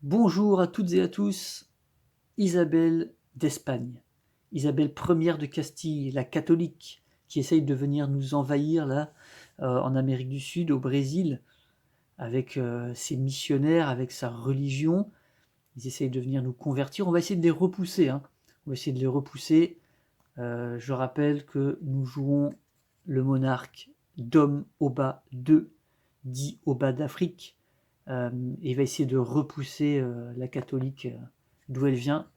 Bonjour à toutes et à tous, Isabelle d'Espagne. Isabelle Ier de Castille, la catholique, qui essaye de venir nous envahir là, en Amérique du Sud, au Brésil, avec ses missionnaires, avec sa religion. Ils essayent de venir nous convertir. On va essayer de les repousser, hein. On va essayer de les repousser. Je rappelle que nous jouons le monarque Dom Oba II, dit Oba d'Afrique, et il va essayer de repousser la catholique d'où elle vient.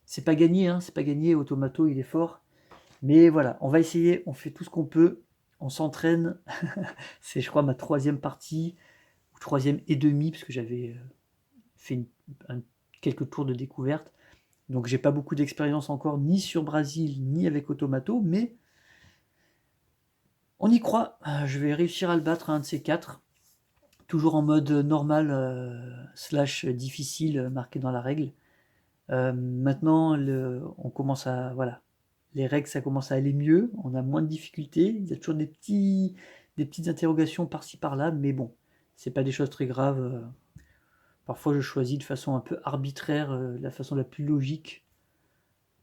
C'est pas gagné, hein, c'est pas gagné. Automato, il est fort, mais voilà, on va essayer, on fait tout ce qu'on peut, on s'entraîne. C'est, je crois, ma troisième partie ou troisième et demi, parce que j'avais fait quelques tours de découverte. Donc j'ai pas beaucoup d'expérience encore, ni sur Brasil, ni avec Automato, mais on y croit. Je vais réussir à le battre, un de ces quatre. Toujours en mode normal slash difficile marqué dans la règle. Maintenant, on commence à voilà, les règles ça commence à aller mieux. On a moins de difficultés. Il y a toujours des petites interrogations par-ci par-là, mais bon, c'est pas des choses très graves. Parfois, je choisis de façon un peu arbitraire la façon la plus logique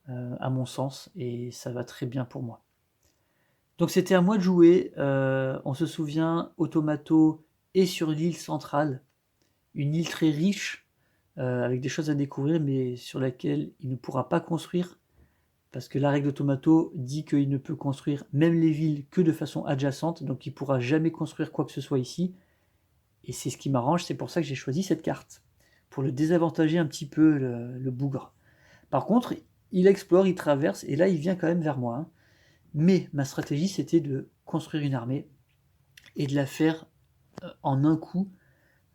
à mon sens, et ça va très bien pour moi. Donc c'était à moi de jouer. On se souvient, Automato est sur l'île centrale, une île très riche, avec des choses à découvrir, mais sur laquelle il ne pourra pas construire, parce que la règle d'Automato dit qu'il ne peut construire même les villes que de façon adjacente, donc il ne pourra jamais construire quoi que ce soit ici. Et c'est ce qui m'arrange, c'est pour ça que j'ai choisi cette carte, pour le désavantager un petit peu, le bougre. Par contre, il explore, il traverse, et là il vient quand même vers moi, hein. Mais ma stratégie, c'était de construire une armée et de la faire en un coup,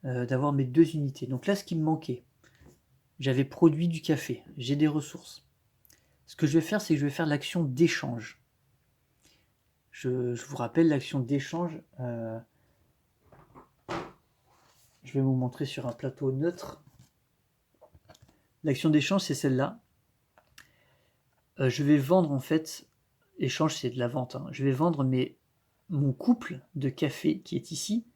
d'avoir mes deux unités. Donc là, ce qui me manquait, j'avais produit du café, j'ai des ressources. Ce que je vais faire, c'est que je vais faire l'action d'échange. Je vous rappelle l'action d'échange. Je vais vous montrer sur un plateau neutre. L'action d'échange, c'est celle-là. Je vais vendre en fait. Échange, c'est de la vente, hein. Je vais vendre mon couple de café qui est ici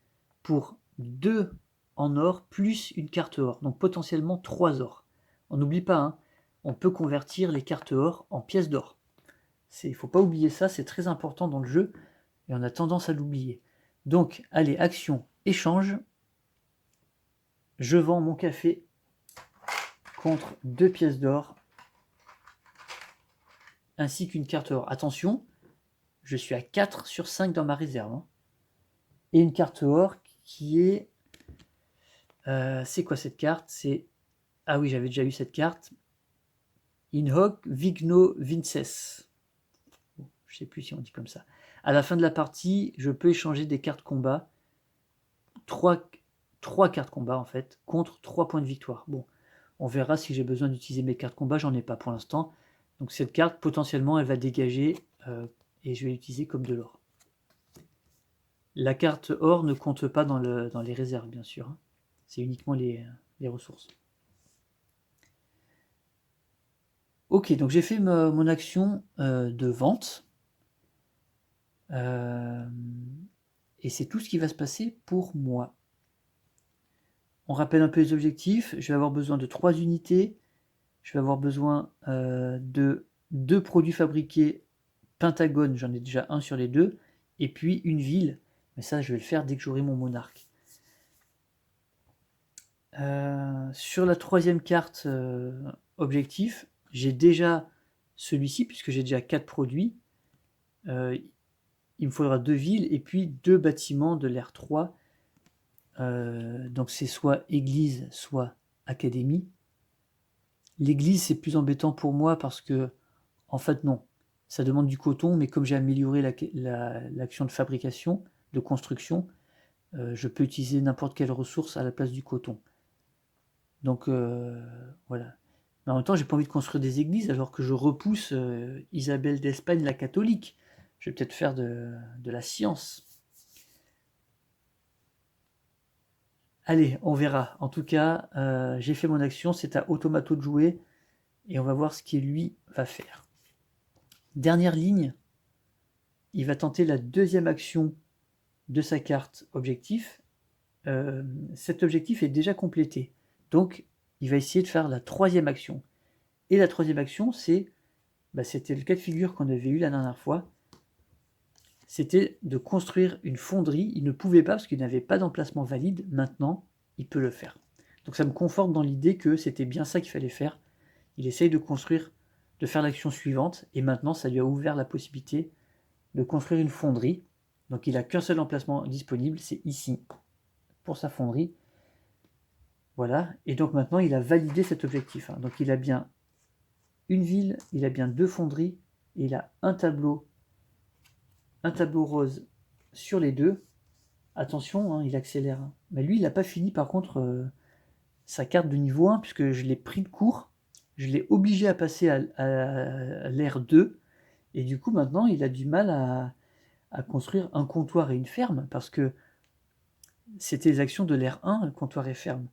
pour 2 en or plus une carte or. Donc potentiellement 3 or. On n'oublie pas, hein, on peut convertir les cartes or en pièces d'or. Il ne faut pas oublier ça, c'est très important dans le jeu et on a tendance à l'oublier. Donc, allez, action, échange. Je vends mon café contre 2 pièces d'or ainsi qu'une carte or. Attention, je suis à 4 sur 5 dans ma réserve, hein. Et une carte or qui est... c'est quoi cette carte? C'est... Ah oui, j'avais déjà eu cette carte. In hoc vigno vinces. Bon, je ne sais plus si on dit comme ça. À la fin de la partie, je peux échanger des cartes combat. 3 cartes combat en fait, contre 3 points de victoire. Bon, on verra si j'ai besoin d'utiliser mes cartes combat, j'en ai pas pour l'instant. Donc cette carte, potentiellement, elle va dégager et je vais l'utiliser comme de l'or. La carte or ne compte pas dans les réserves, bien sûr, hein. C'est uniquement les ressources. Ok, donc j'ai fait mon action de vente. Et c'est tout ce qui va se passer pour moi. On rappelle un peu les objectifs. Je vais avoir besoin de 3 unités. Je vais avoir besoin de 2 produits fabriqués Pentagone, j'en ai déjà un sur les deux, et puis une ville, mais ça je vais le faire dès que j'aurai mon monarque. Sur la troisième carte objectif, j'ai déjà celui-ci, puisque j'ai déjà 4 produits. Il me faudra 2 villes et puis 2 bâtiments de l'ère 3. Donc c'est soit église, soit académie. L'église, c'est plus embêtant pour moi parce que, en fait, non. Ça demande du coton, mais comme j'ai amélioré l'action de fabrication, de construction, je peux utiliser n'importe quelle ressource à la place du coton. Donc, voilà. Mais en même temps, j'ai pas envie de construire des églises alors que je repousse Isabelle d'Espagne, la catholique. Je vais peut-être faire de la science. Allez, on verra. En tout cas, j'ai fait mon action, c'est à Automato de jouer, et on va voir ce qu'il lui va faire. Dernière ligne, il va tenter la deuxième action de sa carte objectif. Cet objectif est déjà complété, donc il va essayer de faire la troisième action. Et la troisième action, c'est, c'était le cas de figure qu'on avait eu la dernière fois, c'était de construire une fonderie. Il ne pouvait pas parce qu'il n'avait pas d'emplacement valide. Maintenant, il peut le faire. Donc ça me conforte dans l'idée que c'était bien ça qu'il fallait faire. Il essaye de construire, de faire l'action suivante, et maintenant ça lui a ouvert la possibilité de construire une fonderie. Donc il n'a qu'un seul emplacement disponible, c'est ici, pour sa fonderie. Voilà, et donc maintenant il a validé cet objectif. Donc il a bien une ville, il a bien 2 fonderies, et il a un tableau rose sur les deux. Attention, il accélère. Mais lui, il n'a pas fini par contre sa carte de niveau 1, puisque je l'ai pris de court, je l'ai obligé à passer à l'ère 2, et du coup maintenant il a du mal à construire un comptoir et une ferme, parce que c'était les actions de l'ère 1, comptoir et ferme.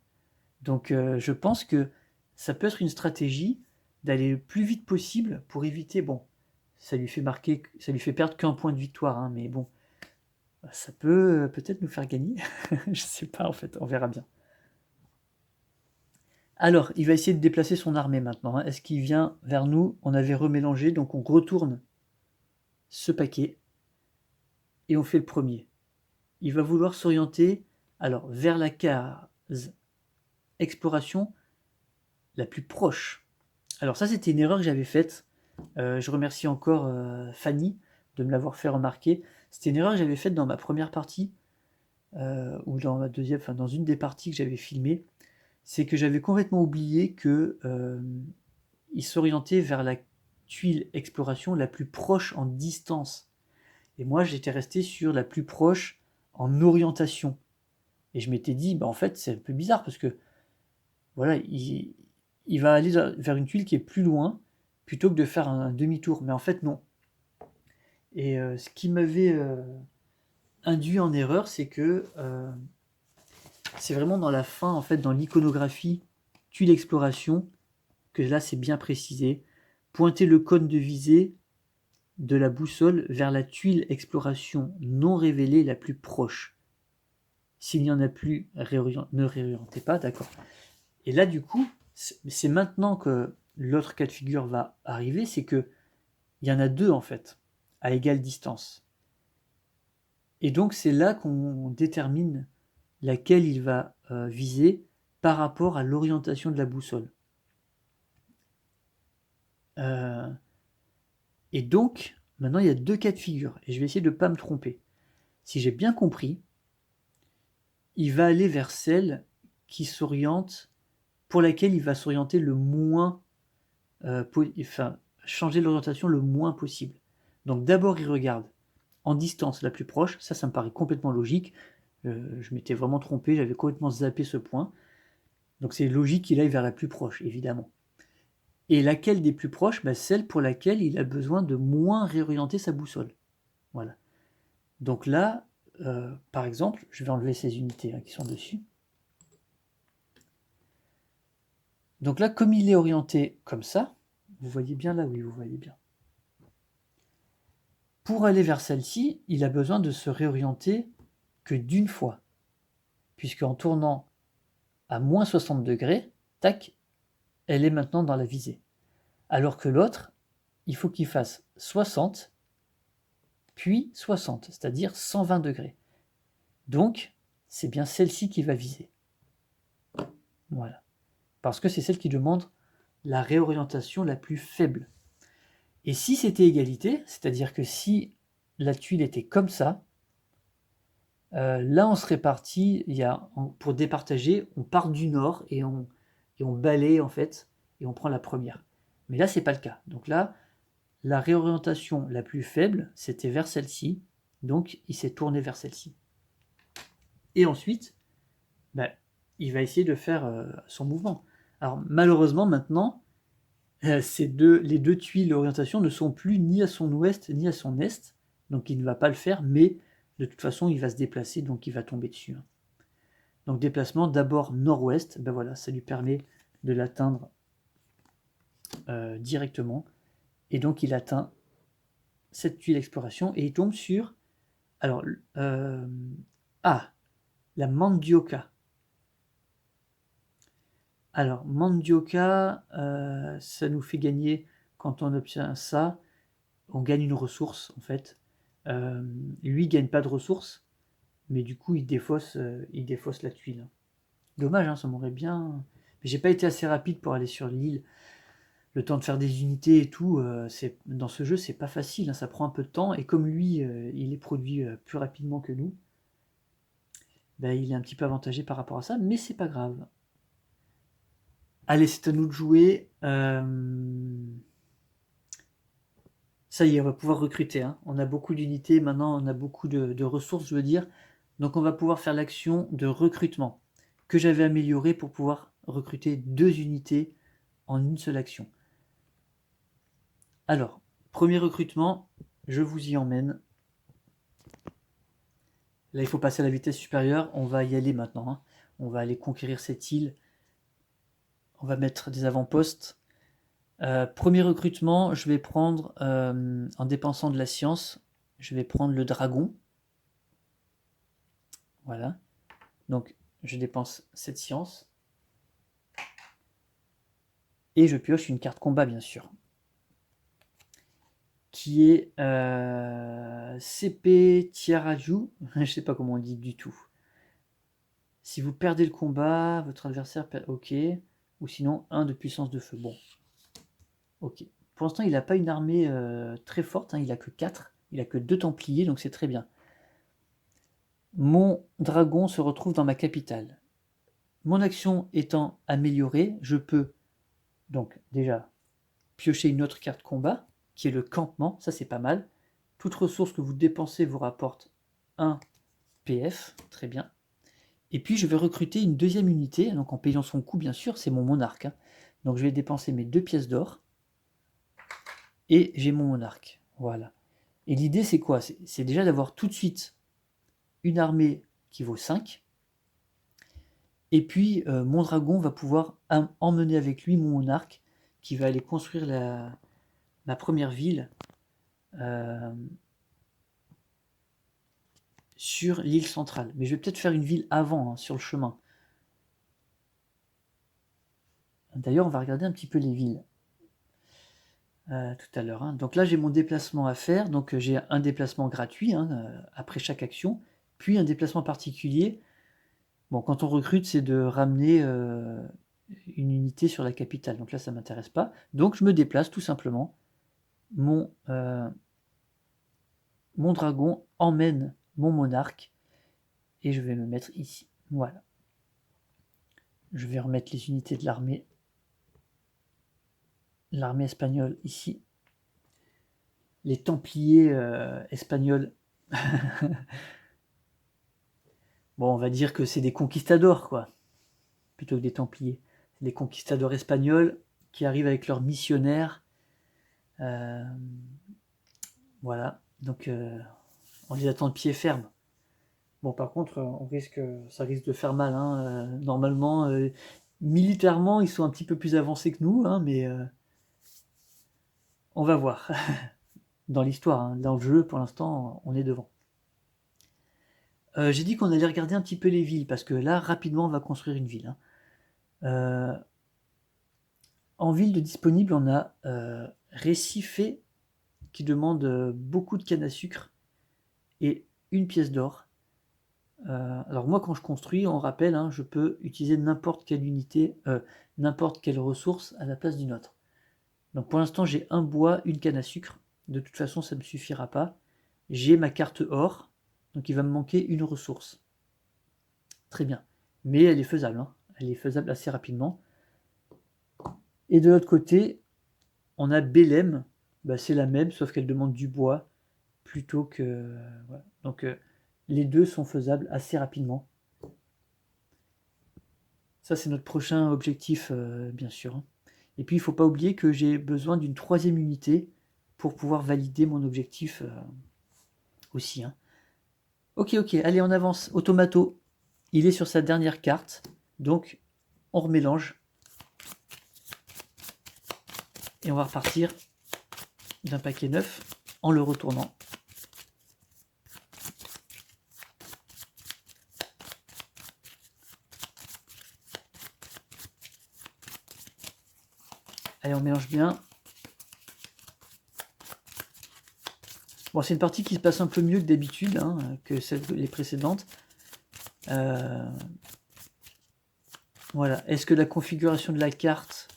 Donc je pense que ça peut être une stratégie d'aller le plus vite possible pour éviter, bon, ça lui fait perdre qu'un point de victoire, mais bon, ça peut peut-être nous faire gagner. Je sais pas en fait, on verra bien. Alors, il va essayer de déplacer son armée maintenant. Est-ce qu'il vient vers nous? On avait remélangé, donc on retourne ce paquet et on fait le premier. Il va vouloir s'orienter alors vers la case exploration la plus proche. Alors ça, c'était une erreur que j'avais faite. Je remercie encore Fanny de me l'avoir fait remarquer. C'était une erreur que j'avais faite dans ma première partie, ou dans ma deuxième, enfin dans une des parties que j'avais filmées. C'est que j'avais complètement oublié que il s'orientait vers la tuile exploration la plus proche en distance. Et moi, j'étais resté sur la plus proche en orientation. Et je m'étais dit, en fait, c'est un peu bizarre parce que voilà, il va aller vers une tuile qui est plus loin plutôt que de faire un demi-tour. Mais en fait, non. Et ce qui m'avait induit en erreur, c'est que c'est vraiment dans la fin, en fait, dans l'iconographie tuile exploration, que là, c'est bien précisé. Pointer le cône de visée de la boussole vers la tuile exploration non révélée la plus proche. S'il n'y en a plus, ne réorientez pas, d'accord. Et là, du coup, c'est maintenant que l'autre cas de figure va arriver, c'est que il y en a deux en fait, à égale distance. Et donc c'est là qu'on détermine laquelle il va viser par rapport à l'orientation de la boussole. Et donc, maintenant il y a deux cas de figure, et je vais essayer de ne pas me tromper. Si j'ai bien compris, il va aller vers celle qui s'oriente, pour laquelle il va s'orienter le moins, changer l'orientation le moins possible. Donc d'abord il regarde en distance la plus proche, ça me paraît complètement logique. Je m'étais vraiment trompé, j'avais complètement zappé ce point. Donc c'est logique qu'il aille vers la plus proche, évidemment. Et laquelle des plus proches? Celle pour laquelle il a besoin de moins réorienter sa boussole. Voilà. Donc là, par exemple, je vais enlever ces unités qui sont dessus. Donc là, comme il est orienté comme ça, vous voyez bien là, oui, vous voyez bien. Pour aller vers celle-ci, il a besoin de se réorienter que d'une fois. Puisqu'en tournant à moins 60 degrés, tac, elle est maintenant dans la visée. Alors que l'autre, il faut qu'il fasse 60, puis 60, c'est-à-dire 120 degrés. Donc, c'est bien celle-ci qui va viser. Voilà. Parce que c'est celle qui demande la réorientation la plus faible. Et si c'était égalité, c'est-à-dire que si la tuile était comme ça, là on serait parti, pour départager, on part du nord et on balaye en fait, et on prend la première. Mais là c'est pas le cas. Donc là, la réorientation la plus faible, c'était vers celle-ci, donc il s'est tourné vers celle-ci. Et ensuite, il va essayer de faire son mouvement. Alors malheureusement maintenant, les deux tuiles d'orientation ne sont plus ni à son ouest ni à son est, donc il ne va pas le faire, mais de toute façon il va se déplacer, donc il va tomber dessus. Donc déplacement d'abord nord-ouest, voilà, ça lui permet de l'atteindre directement, et donc il atteint cette tuile exploration, et il tombe sur, alors, la Mandioca. Alors, Mandioca, ça nous fait gagner, quand on obtient ça, on gagne une ressource en fait. Lui, il gagne pas de ressources, mais du coup, il défausse la tuile. Dommage, hein, ça m'aurait bien. Mais j'ai pas été assez rapide pour aller sur l'île. Le temps de faire des unités et tout, dans ce jeu, c'est pas facile, hein, ça prend un peu de temps. Et comme lui, il est produit plus rapidement que nous, bah, il est un petit peu avantagé par rapport à ça, mais c'est pas grave. Allez, c'est à nous de jouer. Ça y est, on va pouvoir recruter, hein. On a beaucoup d'unités, maintenant on a beaucoup de ressources, je veux dire. Donc on va pouvoir faire l'action de recrutement que j'avais améliorée pour pouvoir recruter 2 unités en une seule action. Alors, premier recrutement, je vous y emmène. Là, il faut passer à la vitesse supérieure. On va y aller maintenant, hein. On va aller conquérir cette île. On va mettre des avant-postes. Premier recrutement, je vais prendre, en dépensant de la science, je vais prendre le dragon. Voilà. Donc, je dépense cette science. Et je pioche une carte combat, bien sûr. Qui est CP Tiaraju. Je sais pas comment on dit du tout. Si vous perdez le combat, votre adversaire perd. Ok. Ou sinon, 1 de puissance de feu. Bon. Ok. Pour l'instant, il n'a pas une armée très forte, hein. Il n'a que 4. Il n'a que 2 templiers, donc c'est très bien. Mon dragon se retrouve dans ma capitale. Mon action étant améliorée, je peux donc déjà piocher une autre carte combat, qui est le campement, ça c'est pas mal. Toute ressource que vous dépensez vous rapporte 1 PF, très bien. Et puis je vais recruter une deuxième unité, donc en payant son coût bien sûr, c'est mon monarque, hein. Donc je vais dépenser mes 2 pièces d'or, et j'ai mon monarque, voilà. Et l'idée c'est quoi? C'est déjà d'avoir tout de suite une armée qui vaut 5, et puis mon dragon va pouvoir emmener avec lui mon monarque, qui va aller construire la première ville sur l'île centrale. Mais je vais peut-être faire une ville avant, hein, sur le chemin. D'ailleurs, on va regarder un petit peu les villes tout à l'heure, hein. Donc là, j'ai mon déplacement à faire. Donc j'ai un déplacement gratuit, hein, après chaque action, puis un déplacement particulier. Bon, quand on recrute, c'est de ramener une unité sur la capitale. Donc là, ça ne m'intéresse pas. Donc je me déplace tout simplement. Mon, mon dragon emmène mon monarque et je vais me mettre ici. Voilà. Je vais remettre les unités de l'armée espagnole ici. Les Templiers espagnols. Bon, on va dire que c'est des conquistadors, quoi, plutôt que des Templiers. C'est des conquistadors espagnols qui arrivent avec leurs missionnaires. Euh, voilà, donc on les attend de pied ferme. Bon, par contre, ça risque de faire mal, hein. Normalement, militairement, ils sont un petit peu plus avancés que nous, hein, mais on va voir. Dans l'histoire, hein, dans le jeu, pour l'instant, on est devant. J'ai dit qu'on allait regarder un petit peu les villes, parce que là, rapidement, on va construire une ville, hein. En ville de disponible, on a Récifé, qui demande beaucoup de canne à sucre et une pièce d'or. Alors moi, quand je construis, on rappelle, hein, je peux utiliser n'importe quelle unité, n'importe quelle ressource à la place d'une autre. Donc pour l'instant, j'ai un bois, une canne à sucre. De toute façon, ça ne me suffira pas. J'ai ma carte or, donc il va me manquer une ressource. Très bien. Mais elle est faisable, hein. Elle est faisable assez rapidement. Et de l'autre côté, on a Belém. Bah, c'est la même, sauf qu'elle demande du bois plutôt que... voilà. Donc les deux sont faisables assez rapidement. Ça, c'est notre prochain objectif, bien sûr, hein. Et puis, il ne faut pas oublier que j'ai besoin d'une troisième unité pour pouvoir valider mon objectif aussi, hein. Ok, ok, allez, on avance. Automato, il est sur sa dernière carte. Donc, on remélange. Et on va repartir d'un paquet neuf en le retournant. Allez, on mélange bien. Bon, c'est une partie qui se passe un peu mieux que d'habitude, hein, que les précédentes. Voilà. Est-ce que la configuration de la carte,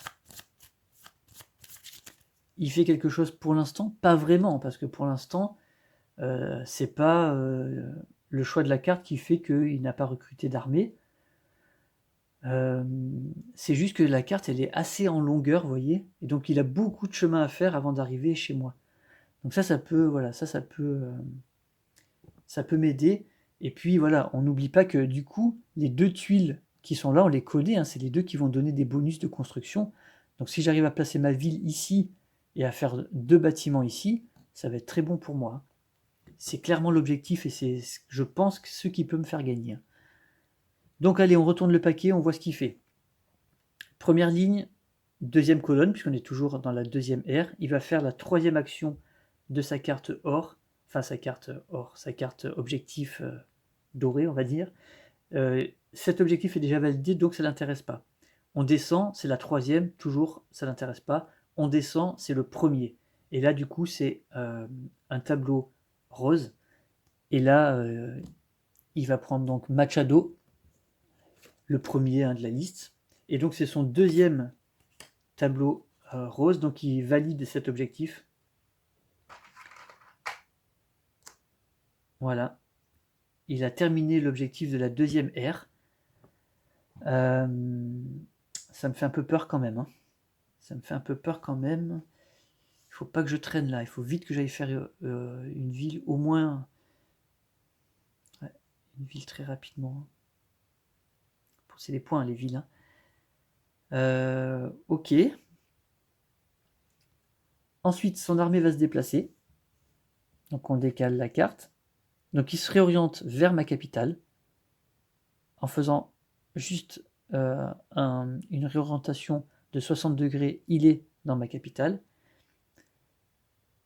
il fait quelque chose pour l'instant? Pas vraiment, parce que pour l'instant, c'est pas le choix de la carte qui fait qu'il n'a pas recruté d'armée. C'est juste que la carte, elle est assez en longueur, vous voyez, et donc il a beaucoup de chemin à faire avant d'arriver chez moi. Donc ça peut, voilà, ça peut m'aider. Et puis voilà, on n'oublie pas que du coup, les 2 tuiles qui sont là, on les connaît, hein, c'est les 2 qui vont donner des bonus de construction. Donc si j'arrive à placer ma ville ici et à faire 2 bâtiments ici, ça va être très bon pour moi. C'est clairement l'objectif et c'est, je pense, ce qui peut me faire gagner. Donc allez, on retourne le paquet, on voit ce qu'il fait. Première ligne, deuxième colonne, puisqu'on est toujours dans la deuxième ère. Il va faire la 3e action de sa carte or, enfin sa carte objectif doré, on va dire. Cet objectif est déjà validé, donc ça ne l'intéresse pas. On descend, c'est la 3e, toujours, ça ne l'intéresse pas. On descend, c'est le premier. Et là, du coup, c'est un tableau rose. Et là, il va prendre donc Machado, le premier de la liste. Et donc, c'est son 2e tableau rose, donc il valide cet objectif. Voilà. Il a terminé l'objectif de la 2e ère. Ça me fait un peu peur quand même. Hein. Ça me fait un peu peur quand même. Il faut pas que je traîne là. Il faut vite que j'aille faire une ville, au moins. Ouais, une ville très rapidement. C'est des points, les villes. Hein. Ok. Ensuite, son armée va se déplacer. Donc on décale la carte. Donc il se réoriente vers ma capitale en faisant juste une réorientation de 60 degrés. Il est dans ma capitale.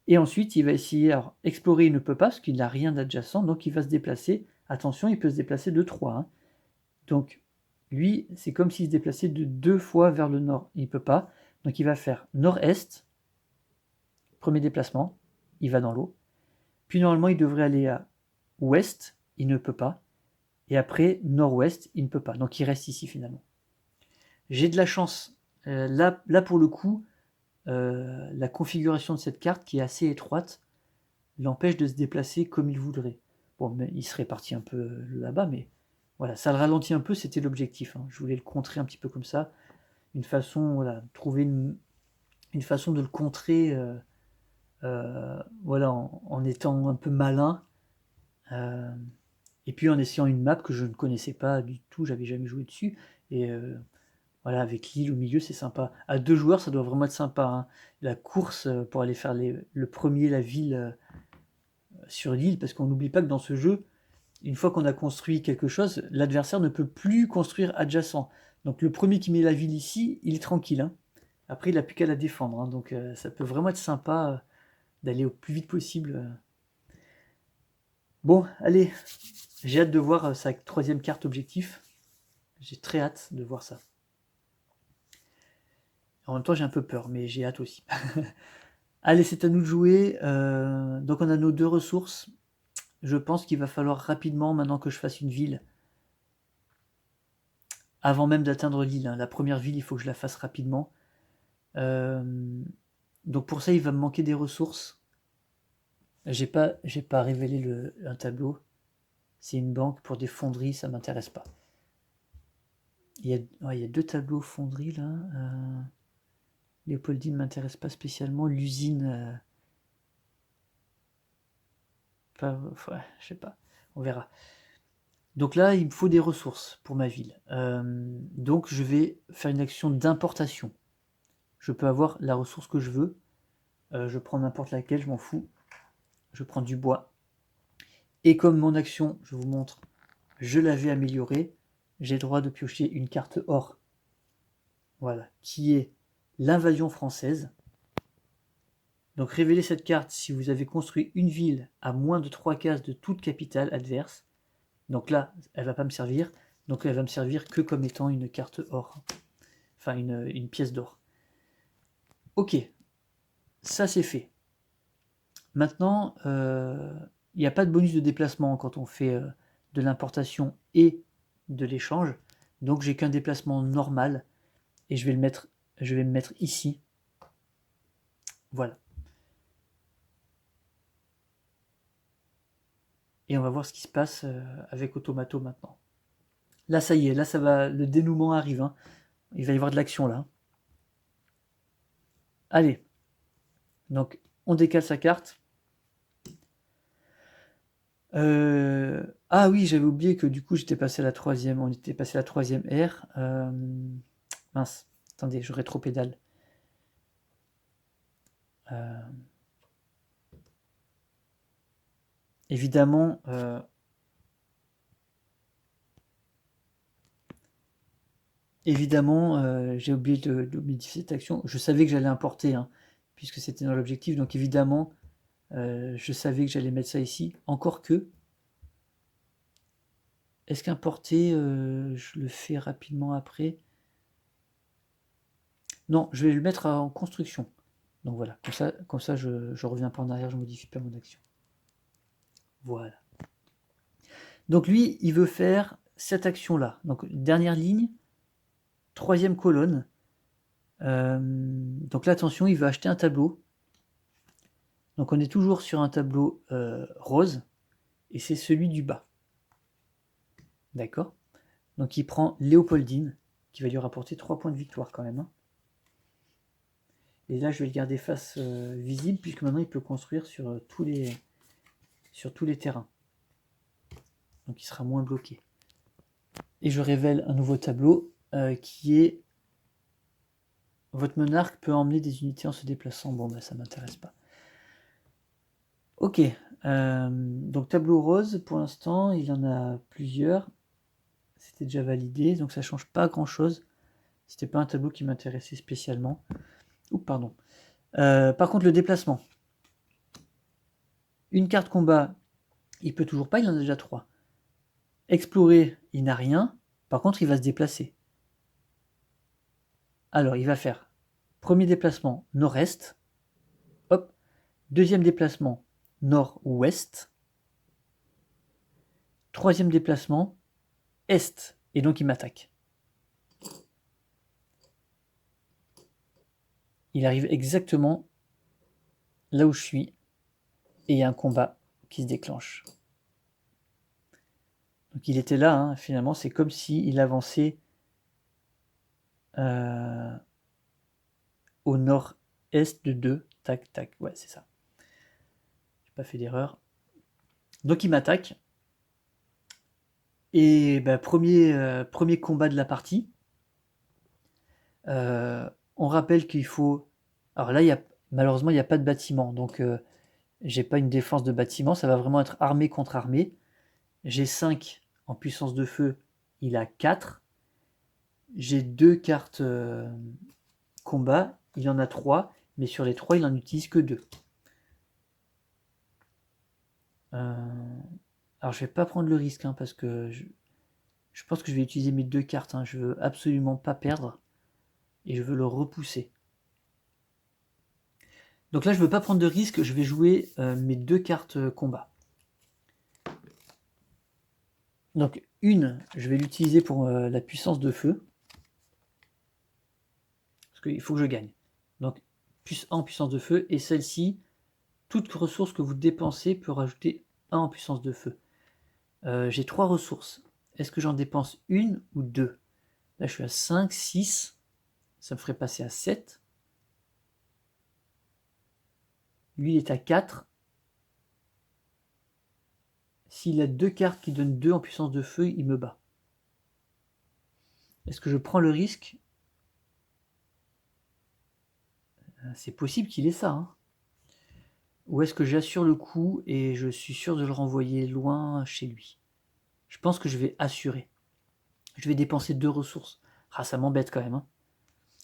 Et ensuite, il va essayer, alors explorer, il ne peut pas parce qu'il n'a rien d'adjacent, donc il va se déplacer. Attention, il peut se déplacer de 3. Hein. Donc lui, c'est comme s'il se déplaçait de 2 fois vers le nord. Il ne peut pas. Donc il va faire nord-est, premier déplacement, il va dans l'eau. Puis normalement, il devrait aller à ouest, il ne peut pas. Et après, nord-ouest, il ne peut pas. Donc il reste ici finalement. J'ai de la chance. Là, pour le coup, la configuration de cette carte, qui est assez étroite, l'empêche de se déplacer comme il voudrait. Bon, mais il serait parti un peu là-bas, mais voilà, ça le ralentit un peu, c'était l'objectif. Hein. Je voulais le contrer un petit peu comme ça. Une façon, voilà, trouver une façon de le contrer voilà, en étant un peu malin. Et puis en essayant une map que je ne connaissais pas du tout, j'avais jamais joué dessus. Et voilà, avec l'île au milieu, c'est sympa. À 2 joueurs, ça doit vraiment être sympa. Hein. La course pour aller faire le premier, la ville sur l'île, parce qu'on n'oublie pas que dans ce jeu, une fois qu'on a construit quelque chose, l'adversaire ne peut plus construire adjacent. Donc le premier qui met la ville ici, il est tranquille. Hein. Après, il n'a plus qu'à la défendre. Hein. Donc ça peut vraiment être sympa d'aller au plus vite possible. Bon, allez, j'ai hâte de voir sa 3e carte objectif. J'ai très hâte de voir ça. En même temps, j'ai un peu peur, mais j'ai hâte aussi. Allez, c'est à nous de jouer. Donc on a nos 2 ressources. Je pense qu'il va falloir rapidement, maintenant que je fasse une ville, avant même d'atteindre l'île. Hein. La première ville, il faut que je la fasse rapidement. Donc pour ça, il va me manquer des ressources. J'ai pas révélé un tableau. C'est une banque pour des fonderies, ça m'intéresse pas. Il y a 2 tableaux fonderies là. Léopoldine ne m'intéresse pas spécialement. L'usine... ouais, je sais pas. On verra. Donc là, il me faut des ressources pour ma ville. Donc je vais faire une action d'importation. Je peux avoir la ressource que je veux. Je prends n'importe laquelle, je m'en fous. Je prends du bois. Et comme mon action, je vous montre, je l'avais améliorée, j'ai le droit de piocher une carte or. Voilà, qui est l'invasion française. Donc révélez cette carte si vous avez construit une ville à moins de 3 cases de toute capitale adverse. Donc là, elle va pas me servir. Donc elle va me servir que comme étant une carte or. Enfin, une pièce d'or. Ok, ça c'est fait. Maintenant, il n'y a pas de bonus de déplacement quand on fait de l'importation et de l'échange. Donc j'ai qu'un déplacement normal et je vais me mettre ici. Voilà. Et on va voir ce qui se passe avec Automato maintenant. Là, ça y est, là, ça va, le dénouement arrive. Hein. Il va y avoir de l'action là. Allez. Donc, on décale sa carte. Ah oui, j'avais oublié que du coup, j'étais passé à la troisième. On était passé à la troisième ère. Mince. Attendez, je rétropédale. Évidemment, j'ai oublié de modifier cette action. Je savais que j'allais importer, hein, puisque c'était dans l'objectif. Donc évidemment, je savais que j'allais mettre ça ici. Encore que, est-ce qu'importer, je le fais rapidement après? Non, je vais le mettre en construction. Donc voilà, comme ça je reviens pas en arrière, je modifie pas mon action. Voilà. Donc lui, il veut faire cette action-là. Donc dernière ligne, troisième colonne. Donc là, attention, il veut acheter un tableau. Donc on est toujours sur un tableau rose, et c'est celui du bas. D'accord? Donc il prend Léopoldine, qui va lui rapporter 3 points de victoire quand même. Hein. Et là, je vais le garder face visible, puisque maintenant il peut construire sur tous les terrains. Donc il sera moins bloqué. Et je révèle un nouveau tableau qui est votre monarque peut emmener des unités en se déplaçant. Bon, bah ça m'intéresse pas. Ok, donc tableau rose, pour l'instant, il y en a plusieurs. C'était déjà validé, donc ça change pas grand-chose. C'était pas un tableau qui m'intéressait spécialement. Oups, pardon. Par contre, le déplacement. Une carte combat, il peut toujours pas, il en a déjà 3. Explorer, il n'a rien. Par contre, il va se déplacer. Alors, il va faire premier déplacement nord-est. Hop. Deuxième déplacement nord-ouest. Troisième déplacement est. Et donc, il m'attaque. Il arrive exactement là où je suis. Et il y a un combat qui se déclenche. Donc il était là, hein, finalement, c'est comme s'il avançait au nord-est de 2. Tac, tac, ouais, c'est ça. J'ai pas fait d'erreur. Donc il m'attaque. Et bah, premier combat de la partie. On rappelle qu'il faut... Alors là, malheureusement, il n'y a pas de bâtiment. Donc j'ai pas une défense de bâtiment. Ça va vraiment être armée contre armée. J'ai 5 en puissance de feu. Il a 4. J'ai 2 cartes combat. Il en a 3. Mais sur les 3, il n'en utilise que 2. Alors je vais pas prendre le risque hein, parce que je pense que je vais utiliser mes 2 cartes. Hein. Je veux absolument pas perdre et je veux le repousser. Donc là je veux pas prendre de risque. Je vais jouer mes 2 cartes combat. Donc une, je vais l'utiliser pour la puissance de feu parce qu'il faut que je gagne. Donc plus 1 en puissance de feu et celle-ci, toute ressource que vous dépensez peut rajouter 1 en puissance de feu. J'ai 3 ressources. Est-ce que j'en dépense une ou 2? Là, je suis à 5, 6. Ça me ferait passer à 7. Lui, il est à 4. S'il a 2 cartes qui donnent 2 en puissance de feu, il me bat. Est-ce que je prends le risque? C'est possible qu'il ait ça. Hein. Ou est-ce que j'assure le coup et je suis sûr de le renvoyer loin chez lui? Je pense que je vais assurer. Je vais dépenser 2 ressources. Ah, ça m'embête quand même. Hein.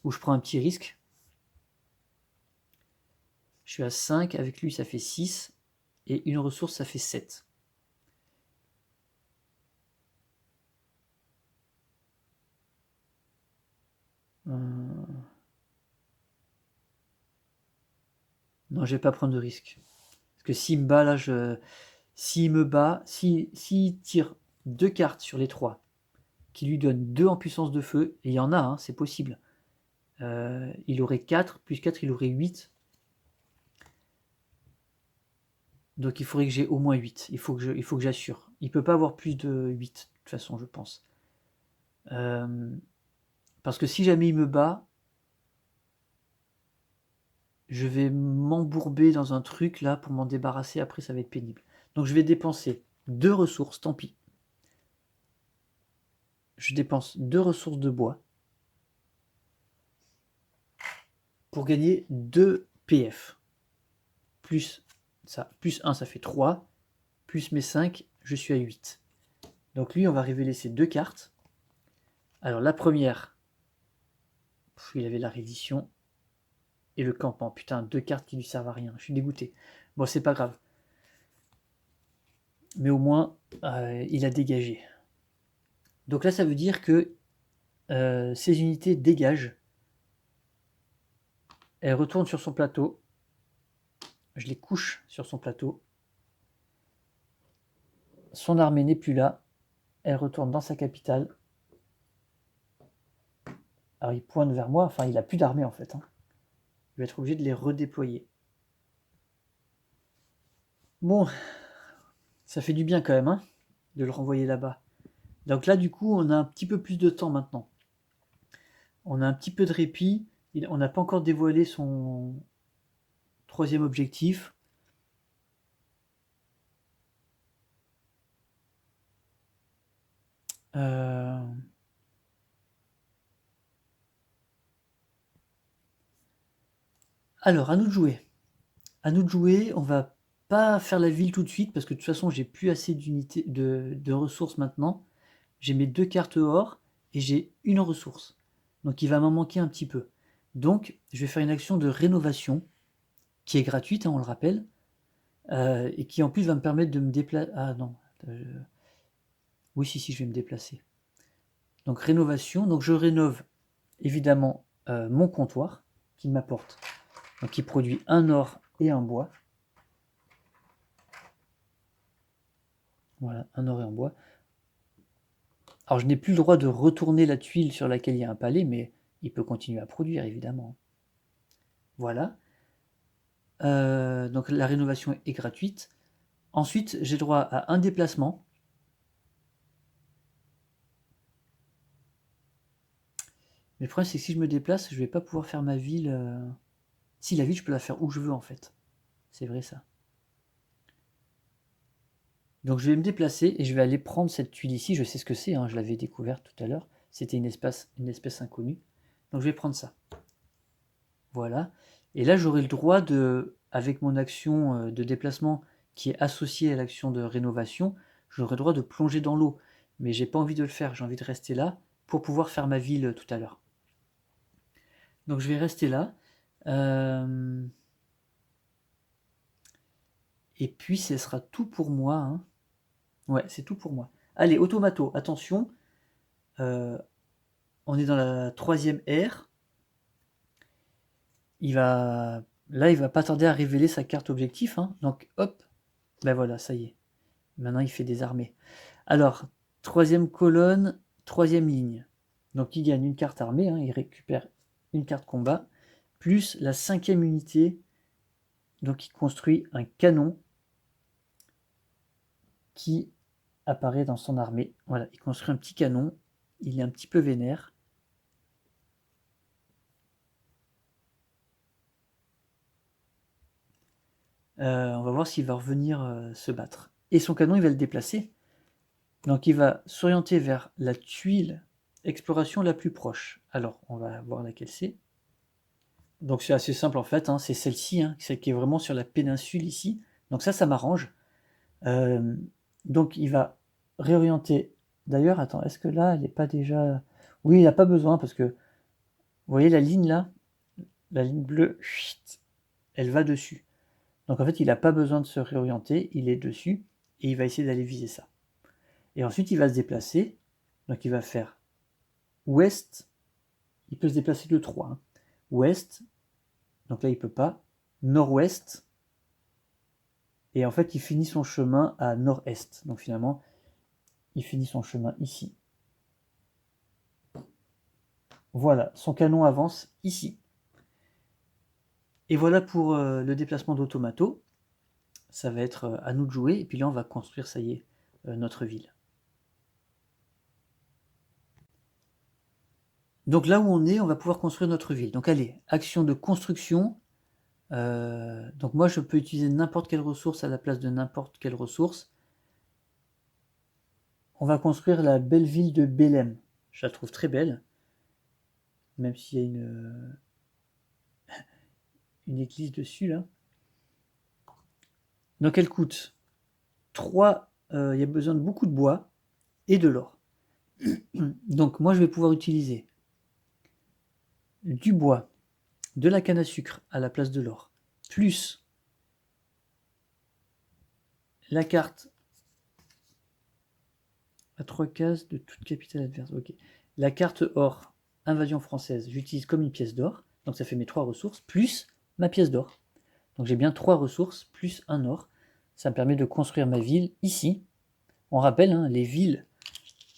Ou je prends un petit risque. Je suis à 5, avec lui ça fait 6, et une ressource ça fait 7. Non, je vais pas prendre de risque. Parce que s'il me bat, là, s'il me bat, s'il tire 2 cartes sur les 3, qui lui donnent 2 en puissance de feu, et il y en a, hein, c'est possible. Il aurait 4, plus 4, il aurait 8. Donc il faudrait que j'ai au moins 8. Il faut que j'assure. Il peut pas avoir plus de 8, de toute façon, je pense. Parce que si jamais il me bat, je vais m'embourber dans un truc là pour m'en débarrasser. Après, ça va être pénible. Donc je vais dépenser 2 ressources, tant pis. Je dépense 2 ressources de bois pour gagner 2 PF. Plus ça, plus 1, ça fait 3. Plus mes 5, je suis à 8. Donc lui, on va révéler ces 2 cartes. Alors la première, il avait la reddition et le campement. Putain, 2 cartes qui lui servent à rien. Je suis dégoûté. Bon, c'est pas grave. Mais au moins, il a dégagé. Donc là, ça veut dire que ces unités dégagent. Elles retournent sur son plateau. Je les couche sur son plateau. Son armée n'est plus là. Elle retourne dans sa capitale. Alors il pointe vers moi. Enfin, il n'a plus d'armée en fait. Hein. Je vais être obligé de les redéployer. Bon, ça fait du bien quand même, hein, de le renvoyer là-bas. Donc là, du coup, on a un petit peu plus de temps maintenant. On a un petit peu de répit. On n'a pas encore dévoilé son 3e objectif. Alors, à nous de jouer. À nous de jouer. On va pas faire la ville tout de suite parce que de toute façon, j'ai plus assez d'unités de ressources maintenant. J'ai mes 2 cartes or et j'ai une ressource. Donc, il va m'en manquer un petit peu. Donc, je vais faire une action de rénovation qui est gratuite, hein, on le rappelle, et qui en plus va me permettre de me déplacer. Ah non. Oui, si, je vais me déplacer. Donc, rénovation. Donc, je rénove évidemment mon comptoir qui m'apporte. Donc, qui produit un or et un bois. Voilà, un or et un bois. Alors, je n'ai plus le droit de retourner la tuile sur laquelle il y a un palais, mais il peut continuer à produire, évidemment. Voilà. Donc, la rénovation est gratuite. Ensuite, j'ai droit à un déplacement. Mais le problème, c'est que si je me déplace, je ne vais pas pouvoir faire ma ville. Si, la ville, je peux la faire où je veux, en fait. C'est vrai, ça. Donc, je vais me déplacer et je vais aller prendre cette tuile ici. Je sais ce que c'est, hein, je l'avais découverte tout à l'heure. C'était une espèce inconnue. Donc, je vais prendre ça. Voilà. Et là, j'aurai le droit de, avec mon action de déplacement qui est associée à l'action de rénovation, j'aurai le droit de plonger dans l'eau. Mais j'ai pas envie de le faire, j'ai envie de rester là pour pouvoir faire ma ville tout à l'heure. Donc je vais rester là. Et puis ce sera tout pour moi. Hein. Ouais, c'est tout pour moi. Allez, automato, attention. On est dans la 3e ère. Là, il va pas tarder à révéler sa carte objectif. Hein. Donc hop, ben voilà, ça y est. Maintenant, il fait des armées. Alors, 3e colonne, 3e ligne. Donc, il gagne une carte armée, hein, il récupère une carte combat, plus la 5e unité. Donc, il construit un canon qui apparaît dans son armée. Voilà, il construit un petit canon. Il est un petit peu vénère. On va voir s'il va revenir se battre. Et son canon, il va le déplacer. Donc, il va s'orienter vers la tuile exploration la plus proche. Alors, on va voir laquelle c'est. Donc c'est assez simple en fait, hein, c'est celle-ci, hein, celle qui est vraiment sur la péninsule ici. Donc ça m'arrange. Donc il va réorienter. D'ailleurs, attends, est-ce que là, elle n'est pas déjà... Oui, il n'a pas besoin parce que, vous voyez la ligne là, la ligne bleue, elle va dessus. Donc en fait, il n'a pas besoin de se réorienter, il est dessus et il va essayer d'aller viser ça. Et ensuite, il va se déplacer. Donc il va faire ouest. Il peut se déplacer de 3. Hein. Ouest. Donc là, il peut pas. nord-ouest. Et en fait, il finit son chemin à nord-est. Donc finalement, il finit son chemin ici. Voilà, son canon avance ici. Et voilà pour le déplacement d'Automato. Ça va être à nous de jouer. Et puis là, on va construire, ça y est, notre ville. Donc là où on est, on va pouvoir construire notre ville. Donc allez, action de construction. Donc moi, je peux utiliser n'importe quelle ressource à la place de n'importe quelle ressource. On va construire la belle ville de Bélem. Je la trouve très belle. Même s'il y a une église dessus, là. Donc elle coûte 3... il y a besoin de beaucoup de bois et de l'or. Donc moi, je vais pouvoir utiliser du bois, de la canne à sucre à la place de l'or, plus la carte à 3 cases de toute capitale adverse. Ok. La carte or, invasion française, j'utilise comme une pièce d'or, donc ça fait mes 3 ressources, plus ma pièce d'or. Donc j'ai bien 3 ressources, plus un or. Ça me permet de construire ma ville ici. On rappelle, hein, les villes,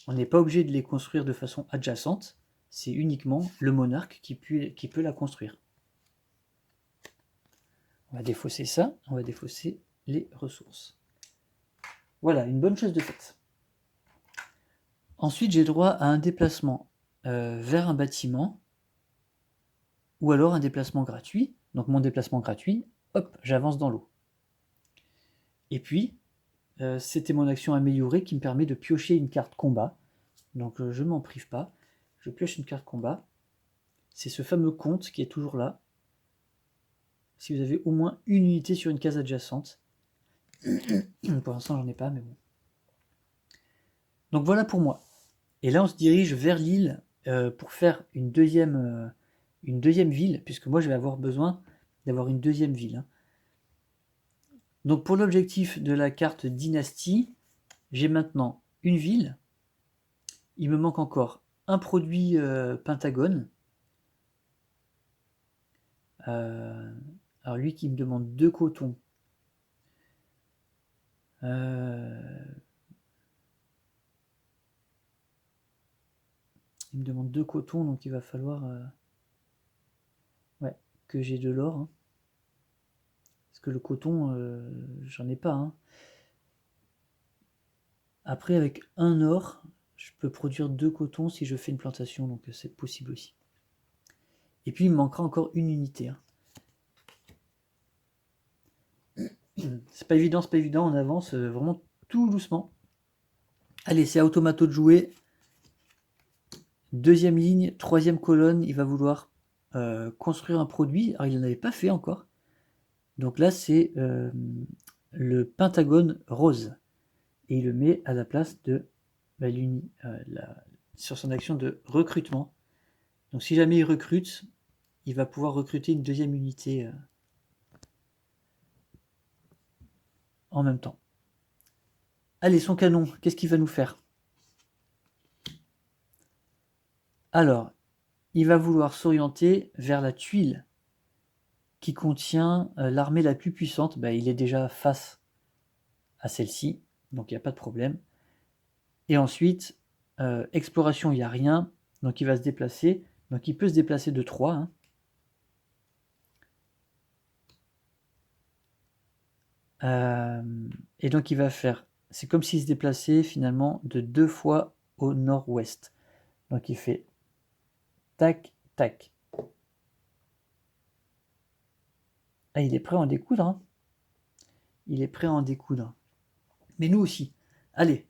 on n'est pas obligé de les construire de façon adjacente, c'est uniquement le monarque qui peut la construire. On va défausser ça, on va défausser les ressources. Voilà, une bonne chose de faite. Ensuite, j'ai droit à un déplacement vers un bâtiment, ou alors un déplacement gratuit. Donc mon déplacement gratuit, hop, j'avance dans l'eau. Et puis, c'était mon action améliorée qui me permet de piocher une carte combat. Donc je ne m'en prive pas. Je pioche une carte combat. C'est ce fameux compte qui est toujours là. Si vous avez au moins une unité sur une case adjacente. Pour l'instant, j'en ai pas, mais bon. Donc voilà pour moi. Et là, on se dirige vers l'île pour faire une deuxième ville, puisque moi, je vais avoir besoin d'avoir une deuxième ville. Hein. Donc pour l'objectif de la carte dynastie, j'ai maintenant une ville. Il me manque encore un produit pentagone. Alors lui qui me demande 2 cotons. Il me demande 2 cotons, donc il va falloir ouais, que j'ai de l'or. Hein. Parce que le coton, j'en ai pas. Hein. Après, avec un or, je peux produire 2 cotons si je fais une plantation, donc c'est possible aussi. Et puis il me manquera encore une unité. Hein. C'est pas évident, on avance vraiment tout doucement. Allez, c'est Automato de jouer. Deuxième ligne, troisième colonne, il va vouloir construire un produit. Alors il n'en avait pas fait encore. Donc là, c'est le pentagone rose. Et il le met à la place de sur son action de recrutement. Donc si jamais il recrute, il va pouvoir recruter une deuxième unité en même temps. Allez, son canon, qu'est-ce qu'il va nous faire? Alors, il va vouloir s'orienter vers la tuile qui contient l'armée la plus puissante. Bah, il est déjà face à celle-ci, donc il n'y a pas de problème. Et ensuite, exploration, il n'y a rien, donc il va se déplacer. Donc il peut se déplacer de 3. Hein. Et donc il va faire, c'est comme s'il se déplaçait finalement de 2 fois au nord-ouest. Donc il fait tac, tac. Ah, il est prêt à en découdre. Hein. Il est prêt à en découdre. Mais nous aussi. Allez.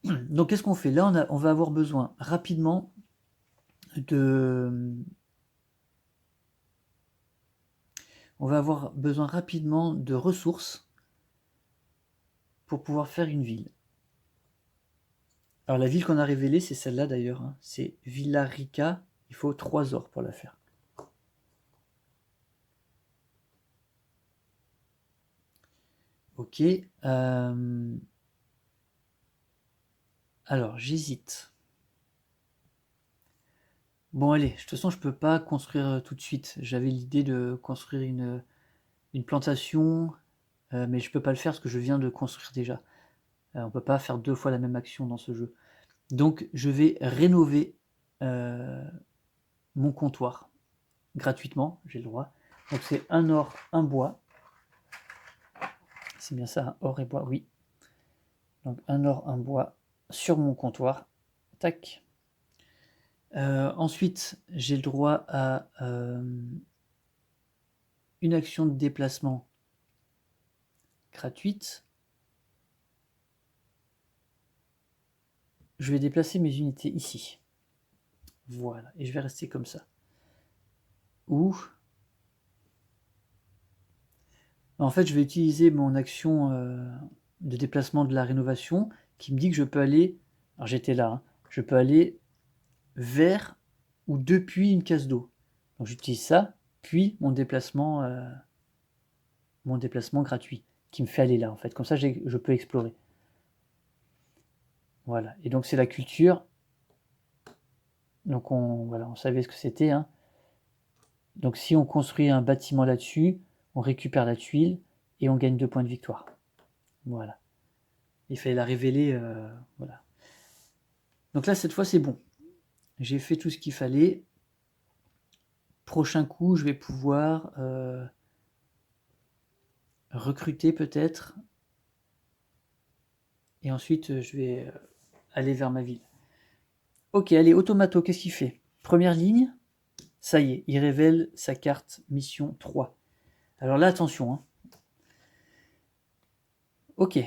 Donc qu'est-ce qu'on fait? Là, on va avoir besoin rapidement de... On va avoir besoin rapidement de ressources pour pouvoir faire une ville. Alors la ville qu'on a révélée, c'est celle-là d'ailleurs. Hein. C'est Villa Rica. Il faut 3 ors pour la faire. Ok. Alors j'hésite. Bon allez, de toute façon je peux pas construire tout de suite. J'avais l'idée de construire une plantation, mais je peux pas le faire parce que je viens de construire déjà. On peut pas faire 2 fois la même action dans ce jeu. Donc je vais rénover mon comptoir gratuitement, j'ai le droit. Donc c'est un or, un bois. C'est bien ça, un or et bois, oui. Donc un or, un bois sur mon comptoir. Tac. Ensuite, j'ai le droit à une action de déplacement gratuite. Je vais déplacer mes unités ici. Voilà, et je vais rester comme ça. Ou, en fait, je vais utiliser mon action de déplacement de la rénovation qui me dit que je peux aller, alors j'étais là, hein, je peux aller vers ou depuis une case d'eau. Donc j'utilise ça, puis mon déplacement gratuit qui me fait aller là en fait. Comme ça, je peux explorer. Voilà. Et donc c'est la culture. Donc on savait ce que c'était, hein. Donc si on construit un bâtiment là-dessus, on récupère la tuile et on gagne 2 points de victoire. Voilà. Il fallait la révéler. Voilà. Donc là, cette fois, c'est bon. J'ai fait tout ce qu'il fallait. Prochain coup, je vais pouvoir recruter peut-être. Et ensuite, je vais aller vers ma ville. Ok, allez, Automato, qu'est-ce qu'il fait? Première ligne, ça y est, il révèle sa carte mission 3. Alors là, attention, hein. Ok.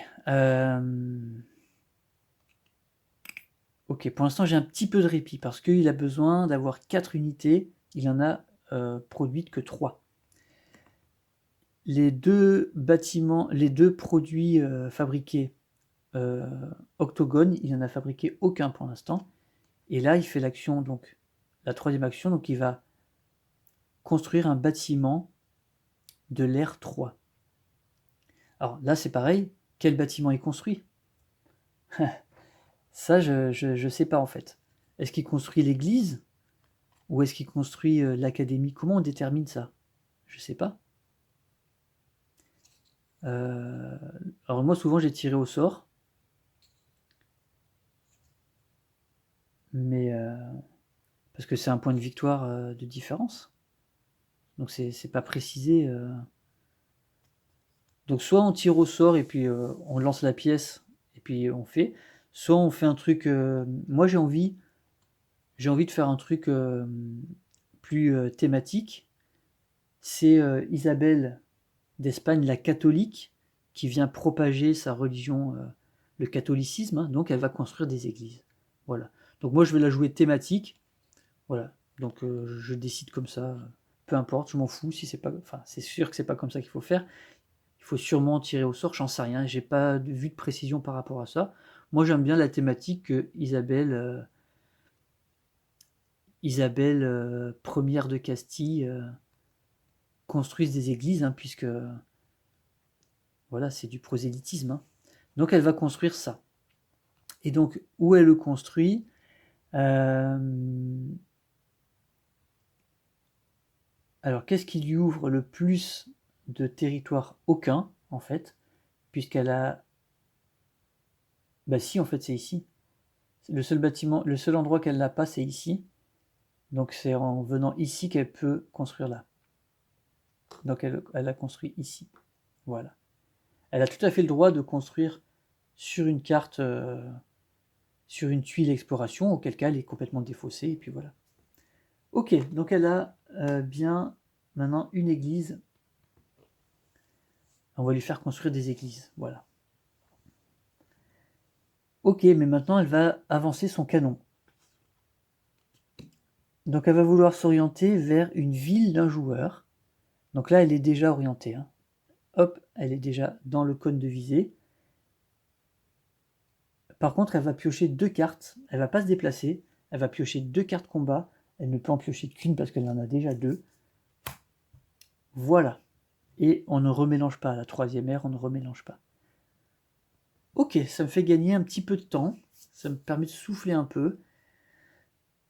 Ok, pour l'instant, j'ai un petit peu de répit parce qu'il a besoin d'avoir 4 unités. Il en a produites que 3. Les deux bâtiments, les deux produits fabriqués Octogone, il n'en a fabriqué aucun pour l'instant. Et là, il fait l'action, donc la troisième action, donc il va construire un bâtiment de l'ère 3. Alors là, c'est pareil, quel bâtiment il construit? Ça, je sais pas en fait. Est-ce qu'il construit l'église? Ou est-ce qu'il construit l'académie? Comment on détermine ça? Je sais pas. Alors moi, souvent, j'ai tiré au sort. Mais parce que c'est un point de victoire de différence. Donc c'est pas précisé. Donc soit on tire au sort et puis on lance la pièce et puis on fait. Soit on fait un truc. Moi j'ai envie de faire un truc plus thématique. C'est Isabelle d'Espagne, la catholique, qui vient propager sa religion, le catholicisme. Hein, donc elle va construire des églises. Voilà. Donc moi je vais la jouer thématique. Voilà. Donc je décide comme ça. Peu importe, je m'en fous si c'est pas. Enfin, c'est sûr que c'est pas comme ça qu'il faut faire. Il faut sûrement tirer au sort, j'en sais rien. J'ai pas vu de précision par rapport à ça. Moi j'aime bien la thématique que Isabelle première de Castille construise des églises, hein, puisque voilà, c'est du prosélytisme. Hein. Donc elle va construire ça. Et donc où elle le construit Alors qu'est-ce qui lui ouvre le plus de territoire? Aucun, en fait, puisqu'elle a. Bah si, en fait, c'est ici. Le seul bâtiment, le seul endroit qu'elle n'a pas, c'est ici. Donc c'est en venant ici qu'elle peut construire là. Donc elle a construit ici. Voilà. Elle a tout à fait le droit de construire sur une carte, sur une tuile exploration, auquel cas elle est complètement défaussée, et puis voilà. Ok, donc elle a bien maintenant une église. On va lui faire construire des églises, voilà. Ok, mais maintenant elle va avancer son canon. Donc elle va vouloir s'orienter vers une ville d'un joueur. Donc là elle est déjà orientée. Hein. Hop, elle est déjà dans le cône de visée. Par contre, elle va piocher 2 cartes. Elle va pas se déplacer. Elle va piocher 2 cartes combat. Elle ne peut en piocher qu'une parce qu'elle en a déjà 2. Voilà. Et on ne remélange pas. La troisième ère, on ne remélange pas. Ok, ça me fait gagner un petit peu de temps. Ça me permet de souffler un peu.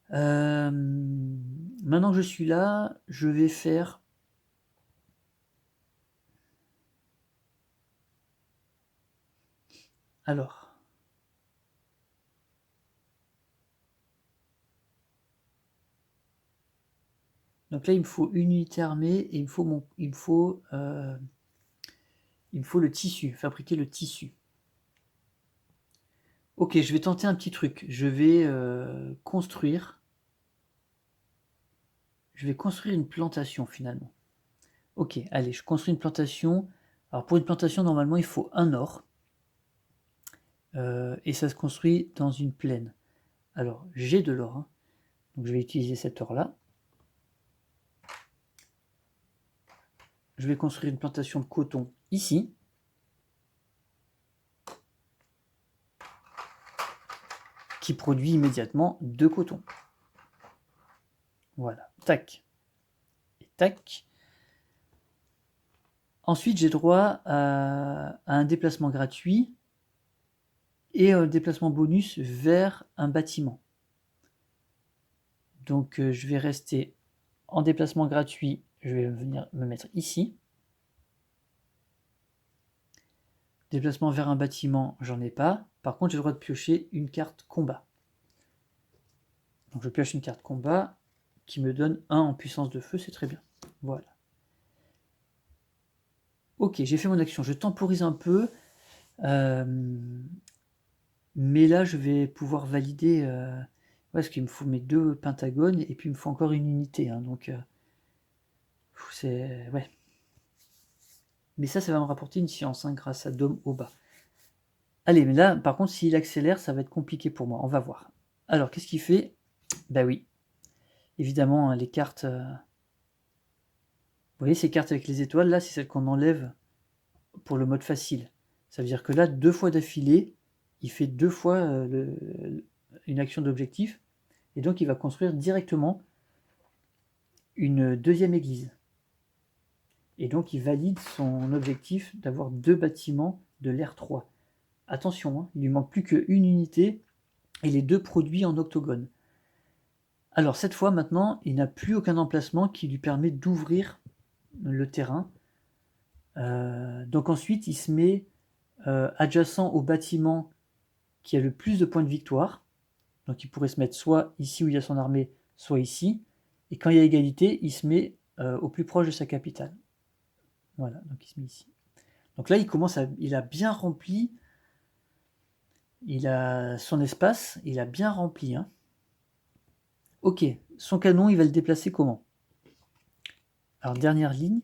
Maintenant que je suis là, je vais faire... Alors... Donc là, il me faut une unité armée et il me faut le tissu, fabriquer le tissu. Ok, je vais tenter un petit truc. Je vais construire une plantation finalement. Ok, allez, je construis une plantation. Alors pour une plantation, normalement, il faut un or. Et ça se construit dans une plaine. Alors, j'ai de l'or, hein. Donc je vais utiliser cet or-là. Je vais construire une plantation de coton ici. Qui produit immédiatement de coton. Voilà, tac. Et tac. Ensuite, j'ai droit à un déplacement gratuit et un déplacement bonus vers un bâtiment. Donc je vais rester en déplacement gratuit, je vais venir me mettre ici. Déplacement vers un bâtiment, j'en ai pas. Par contre, j'ai le droit de piocher une carte combat. Donc je pioche une carte combat qui me donne 1 en puissance de feu, c'est très bien. Voilà. Ok, j'ai fait mon action, je temporise un peu. Mais là, je vais pouvoir valider... parce qu'il me faut mes 2 pentagones, et puis il me faut encore une unité, hein, donc... c'est... Ouais. Mais ça va me rapporter une science, hein, grâce à Dom au bas. Allez, mais là, par contre, s'il accélère, ça va être compliqué pour moi. On va voir. Alors, qu'est-ce qu'il fait? Bah oui. Évidemment, hein, les cartes... Vous voyez, ces cartes avec les étoiles, là, c'est celles qu'on enlève pour le mode facile. Ça veut dire que là, 2 fois d'affilée, il fait 2 fois une action d'objectif, et donc il va construire directement une deuxième église. Et donc il valide son objectif d'avoir 2 bâtiments de l'ère 3. Attention, hein, il lui manque plus qu'une unité et les 2 produits en octogone. Alors cette fois maintenant, il n'a plus aucun emplacement qui lui permet d'ouvrir le terrain. Donc ensuite, il se met adjacent au bâtiment qui a le plus de points de victoire. Donc il pourrait se mettre soit ici où il y a son armée, soit ici. Et quand il y a égalité, il se met au plus proche de sa capitale. Voilà, donc il se met ici. Donc là, il a bien rempli, il a son espace, il a bien rempli, hein. Ok, son canon, il va le déplacer comment? Alors, dernière ligne,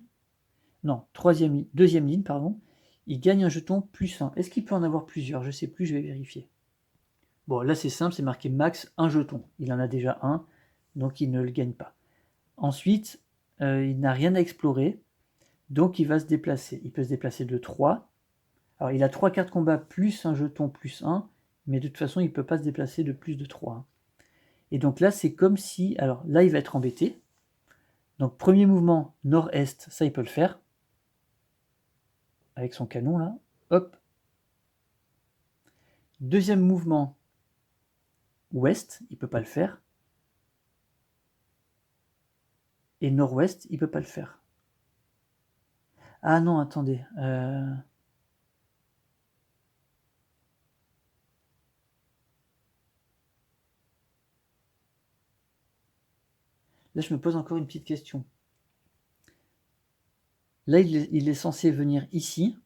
non, deuxième ligne, pardon, il gagne un jeton plus 1. Est-ce qu'il peut en avoir plusieurs? Je ne sais plus, je vais vérifier. Bon, là, c'est simple, c'est marqué max un jeton. Il en a déjà un, donc il ne le gagne pas. Ensuite, il n'a rien à explorer, donc il va se déplacer. Il peut se déplacer de 3. Alors, il a 3 cartes combat plus un jeton plus 1, mais de toute façon, il ne peut pas se déplacer de plus de 3. Et donc là, c'est comme si... Alors là, il va être embêté. Donc, premier mouvement, nord-est, ça, il peut le faire. Avec son canon, là. Hop. Deuxième mouvement, ouest, il ne peut pas le faire. Et nord-ouest, il ne peut pas le faire. Ah non, attendez. Là, je me pose encore une petite question. Là, il est censé venir ici.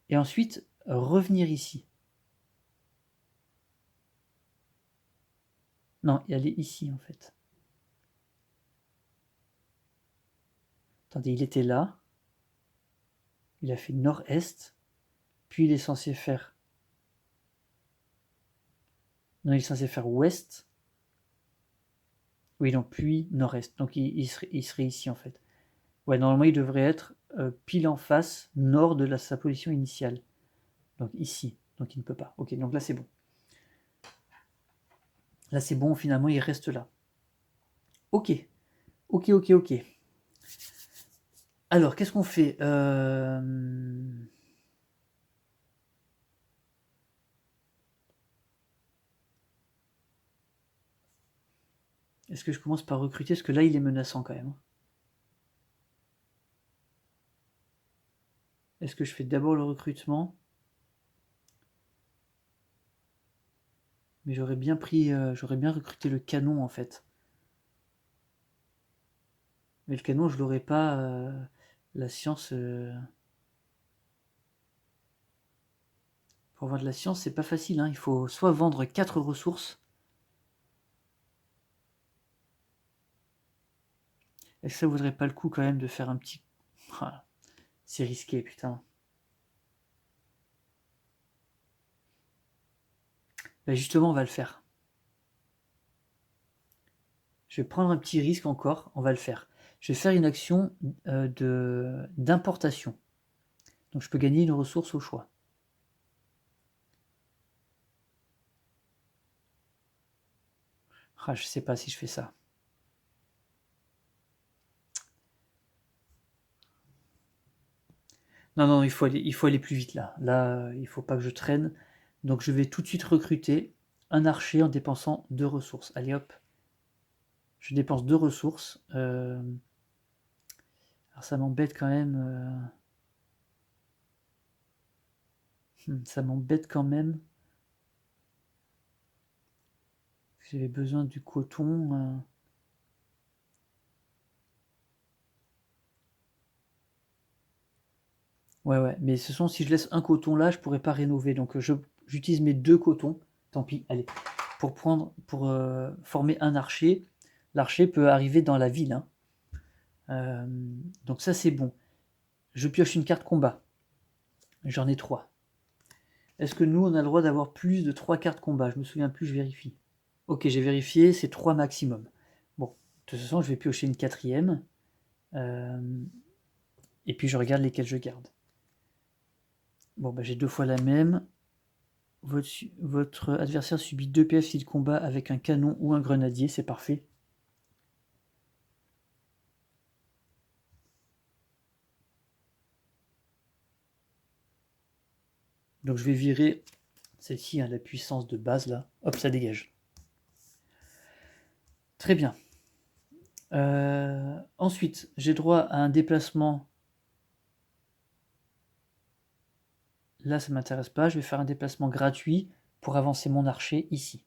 Et ensuite, revenir ici. Non, il allait ici, en fait. Attendez, il était là. Il a fait nord-est. Puis il est censé faire... Non, il est censé faire ouest. Oui, donc puis nord-est. Donc il serait ici, en fait. Ouais, normalement, il devrait être pile en face, nord de sa position initiale. Donc ici. Donc il ne peut pas. Ok, donc là, c'est bon. Là, c'est bon, finalement, il reste là. Ok. Ok, ok, ok. Alors, qu'est-ce qu'on fait? Est-ce que je commence par recruter? Parce que là, il est menaçant quand même. Est-ce que je fais d'abord le recrutement? Mais j'aurais bien recruté le canon en fait. Mais le canon, je l'aurais pas. La science. Pour avoir de la science, c'est pas facile. Hein. Il faut soit vendre 4 ressources. Est-ce que ça vaudrait pas le coup quand même de faire un petit. Ah, c'est risqué, putain. Bah justement, on va le faire. Je vais prendre un petit risque encore, on va le faire. Je vais faire une action d'importation. Donc je peux gagner une ressource au choix. Ah, je sais pas si je fais ça. Non, non, il faut aller plus vite là. Là, il faut pas que je traîne. Donc je vais tout de suite recruter un archer en dépensant 2 ressources. Allez hop, je dépense 2 ressources. Alors ça m'embête quand même. Ça m'embête quand même. J'avais besoin du coton. Ouais, ouais, mais ce sont si je laisse un coton là, je pourrais pas rénover. Donc j'utilise mes 2 cotons. Tant pis, allez. Pour former un archer. L'archer peut arriver dans la ville. Hein. Donc ça c'est bon. Je pioche une carte combat. J'en ai 3. Est-ce que nous on a le droit d'avoir plus de 3 cartes combat? Je me souviens plus, je vérifie. Ok, j'ai vérifié, c'est 3 maximum. Bon, de toute façon je vais piocher une 4e. Et puis je regarde lesquelles je garde. Bon bah j'ai 2 fois la même. Votre adversaire subit 2 PF s'il combat avec un canon ou un grenadier, c'est parfait. Donc je vais virer celle-ci, hein, la puissance de base là. Hop, ça dégage. Très bien. Ensuite, j'ai droit à un déplacement. Là, ça ne m'intéresse pas. Je vais faire un déplacement gratuit pour avancer mon archer ici.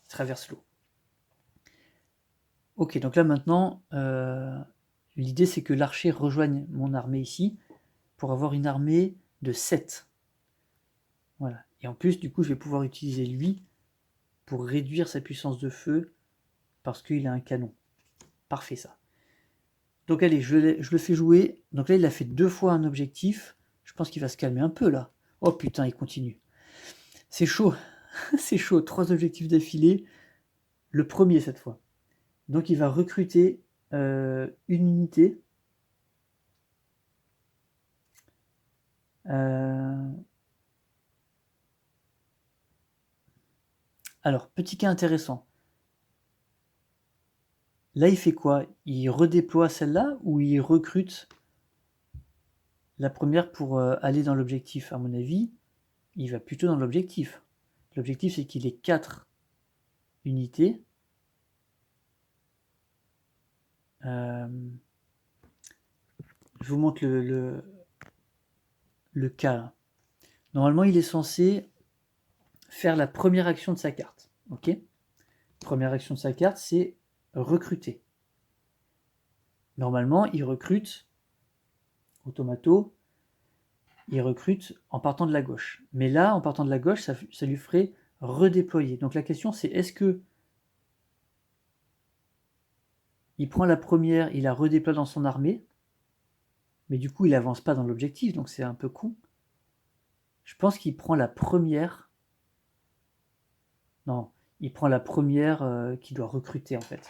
Il traverse l'eau. Ok, donc là maintenant, l'idée c'est que l'archer rejoigne mon armée ici pour avoir une armée de 7. Voilà. Et en plus, du coup, je vais pouvoir utiliser lui pour réduire sa puissance de feu parce qu'il a un canon. Parfait ça. Donc allez, je le fais jouer. Donc là, il a fait 2 fois un objectif. Je pense qu'il va se calmer un peu là. Oh putain, il continue. C'est chaud. C'est chaud. 3 objectifs d'affilée. Le premier cette fois. Donc il va recruter une unité. Alors, petit cas intéressant. Là, il fait quoi? Il redéploie celle-là ou il recrute la première pour aller dans l'objectif? À mon avis, il va plutôt dans l'objectif. L'objectif, c'est qu'il ait 4 unités. Je vous montre le cas. Là. Normalement, il est censé faire la première action de sa carte. Ok? Première action de sa carte, c'est recruter. Normalement, il recrute automato. Il recrute en partant de la gauche. Mais là, en partant de la gauche, ça lui ferait redéployer. Donc la question, c'est est-ce que il prend la première, il la redéploie dans son armée, mais du coup, il avance pas dans l'objectif, donc c'est un peu con. Je pense qu'il prend la première. Non, il prend la première qu'il doit recruter en fait.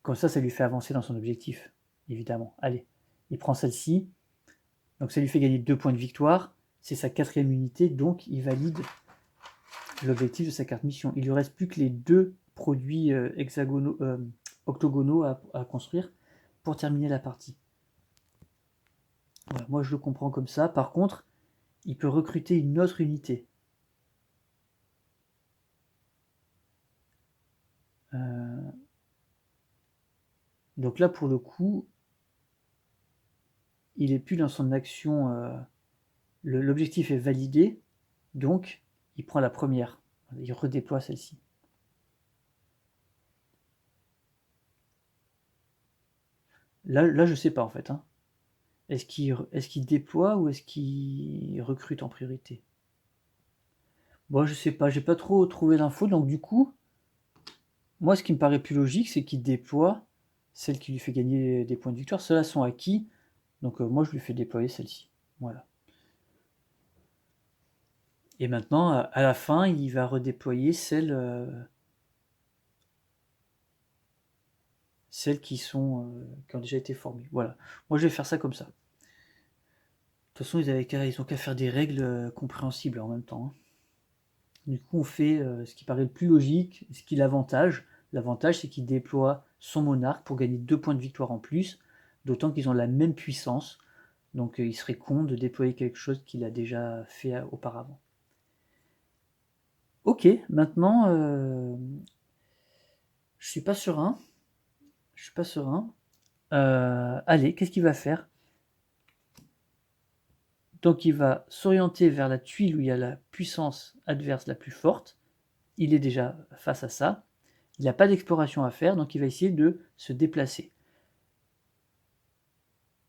Comme ça lui fait avancer dans son objectif, évidemment. Allez, il prend celle-ci. Donc ça lui fait gagner 2 points de victoire. C'est sa 4e unité, donc il valide l'objectif de sa carte mission. Il lui reste plus que les 2 produits octogonaux à construire pour terminer la partie. Voilà, moi je le comprends comme ça. Par contre, il peut recruter une autre unité. Donc là, pour le coup, il est plus dans son action. L'objectif est validé, donc il prend la première. Il redéploie celle-ci. Là, je sais pas en fait. Hein. Est-ce qu'il déploie ou est-ce qu'il recrute en priorité? Bon, je sais pas, j'ai pas trop trouvé l'info, donc du coup, moi, ce qui me paraît plus logique, c'est qu'il déploie celle qui lui fait gagner des points de victoire. Ceux-là sont acquis, donc moi, je lui fais déployer celle-ci. Voilà. Et maintenant, à la fin, il va redéployer celles qui ont déjà été formées. Voilà. Moi, je vais faire ça comme ça. De toute façon, ils ont qu'à faire des règles compréhensibles en même temps. Hein. Du coup, on fait ce qui paraît le plus logique, ce qui est l'avantage. L'avantage, c'est qu'il déploie son monarque pour gagner 2 points de victoire en plus, d'autant qu'ils ont la même puissance. Donc il serait con de déployer quelque chose qu'il a déjà fait auparavant. Ok, maintenant, je suis pas serein. Je suis pas serein. Allez, qu'est-ce qu'il va faire? Donc il va s'orienter vers la tuile où il y a la puissance adverse la plus forte. Il est déjà face à ça. Il n'a pas d'exploration à faire, donc il va essayer de se déplacer.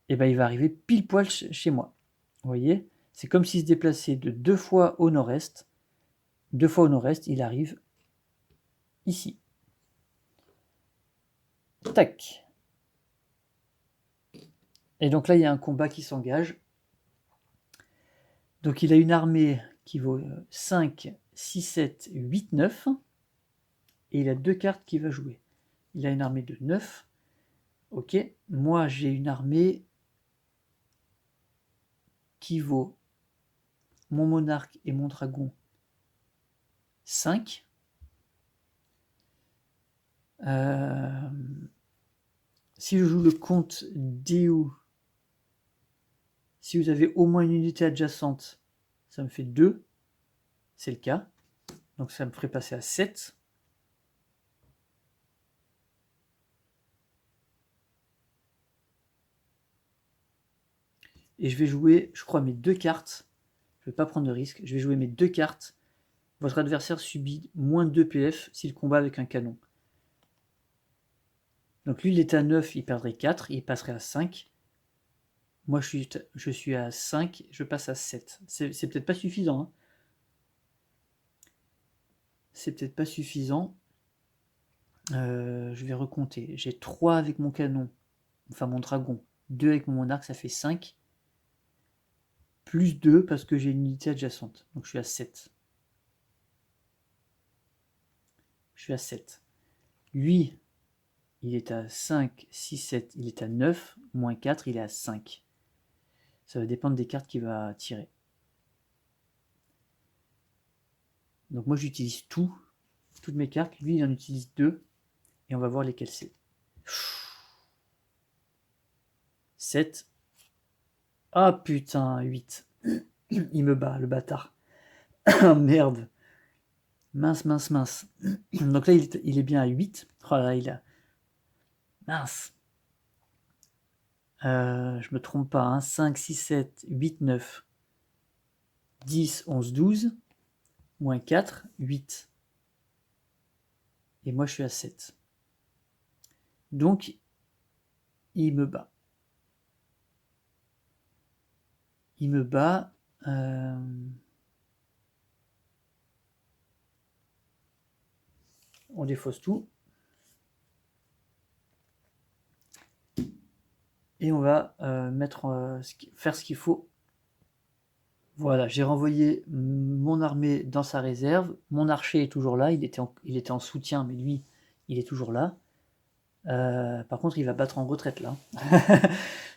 Et bien il va arriver pile poil chez moi. Vous voyez? C'est comme s'il se déplaçait de 2 fois au nord-est. 2 fois au nord-est, il arrive ici. Tac. Et donc là, il y a un combat qui s'engage. Donc il a une armée qui vaut 5, 6, 7, 8, 9. Et il a 2 cartes qu'il va jouer. Il a une armée de 9. Ok. Moi, j'ai une armée qui vaut mon monarque et mon dragon 5. Si je joue le comte Déu, si vous avez au moins une unité adjacente, ça me fait 2. C'est le cas. Donc ça me ferait passer à 7. Et je vais jouer, je crois, mes 2 cartes. Je ne vais pas prendre de risque. Je vais jouer mes 2 cartes. Votre adversaire subit moins 2 PF s'il combat avec un canon. Donc lui, il était à 9, il perdrait 4, il passerait à 5. Moi, je suis à 5, je passe à 7. C'est peut-être pas suffisant. Hein. C'est peut-être pas suffisant. Je vais recompter. J'ai 3 avec mon canon, enfin mon dragon. 2 avec mon monarque, ça fait 5. Plus 2 parce que j'ai une unité adjacente. Donc je suis à 7. Je suis à 7. Lui, il est à 5, 6, 7, il est à 9, moins 4, il est à 5. Ça va dépendre des cartes qu'il va tirer. Donc moi j'utilise toutes mes cartes, lui il en utilise 2, et on va voir lesquelles c'est. 7. Ah putain, 8. Il me bat, le bâtard. Ah merde. Mince, mince, mince. Donc là il est bien à 8. Oh là, il a... Mince. Je me trompe pas, hein. 5, 6, 7, 8, 9, 10, 11, 12, moins 4, 8. Et moi, je suis à 7. Donc, il me bat. Il me bat. On défausse tout. Et on va faire ce qu'il faut. Voilà, j'ai renvoyé mon armée dans sa réserve. Mon archer est toujours là. Il était en soutien, mais lui, il est toujours là. Par contre, il va battre en retraite là.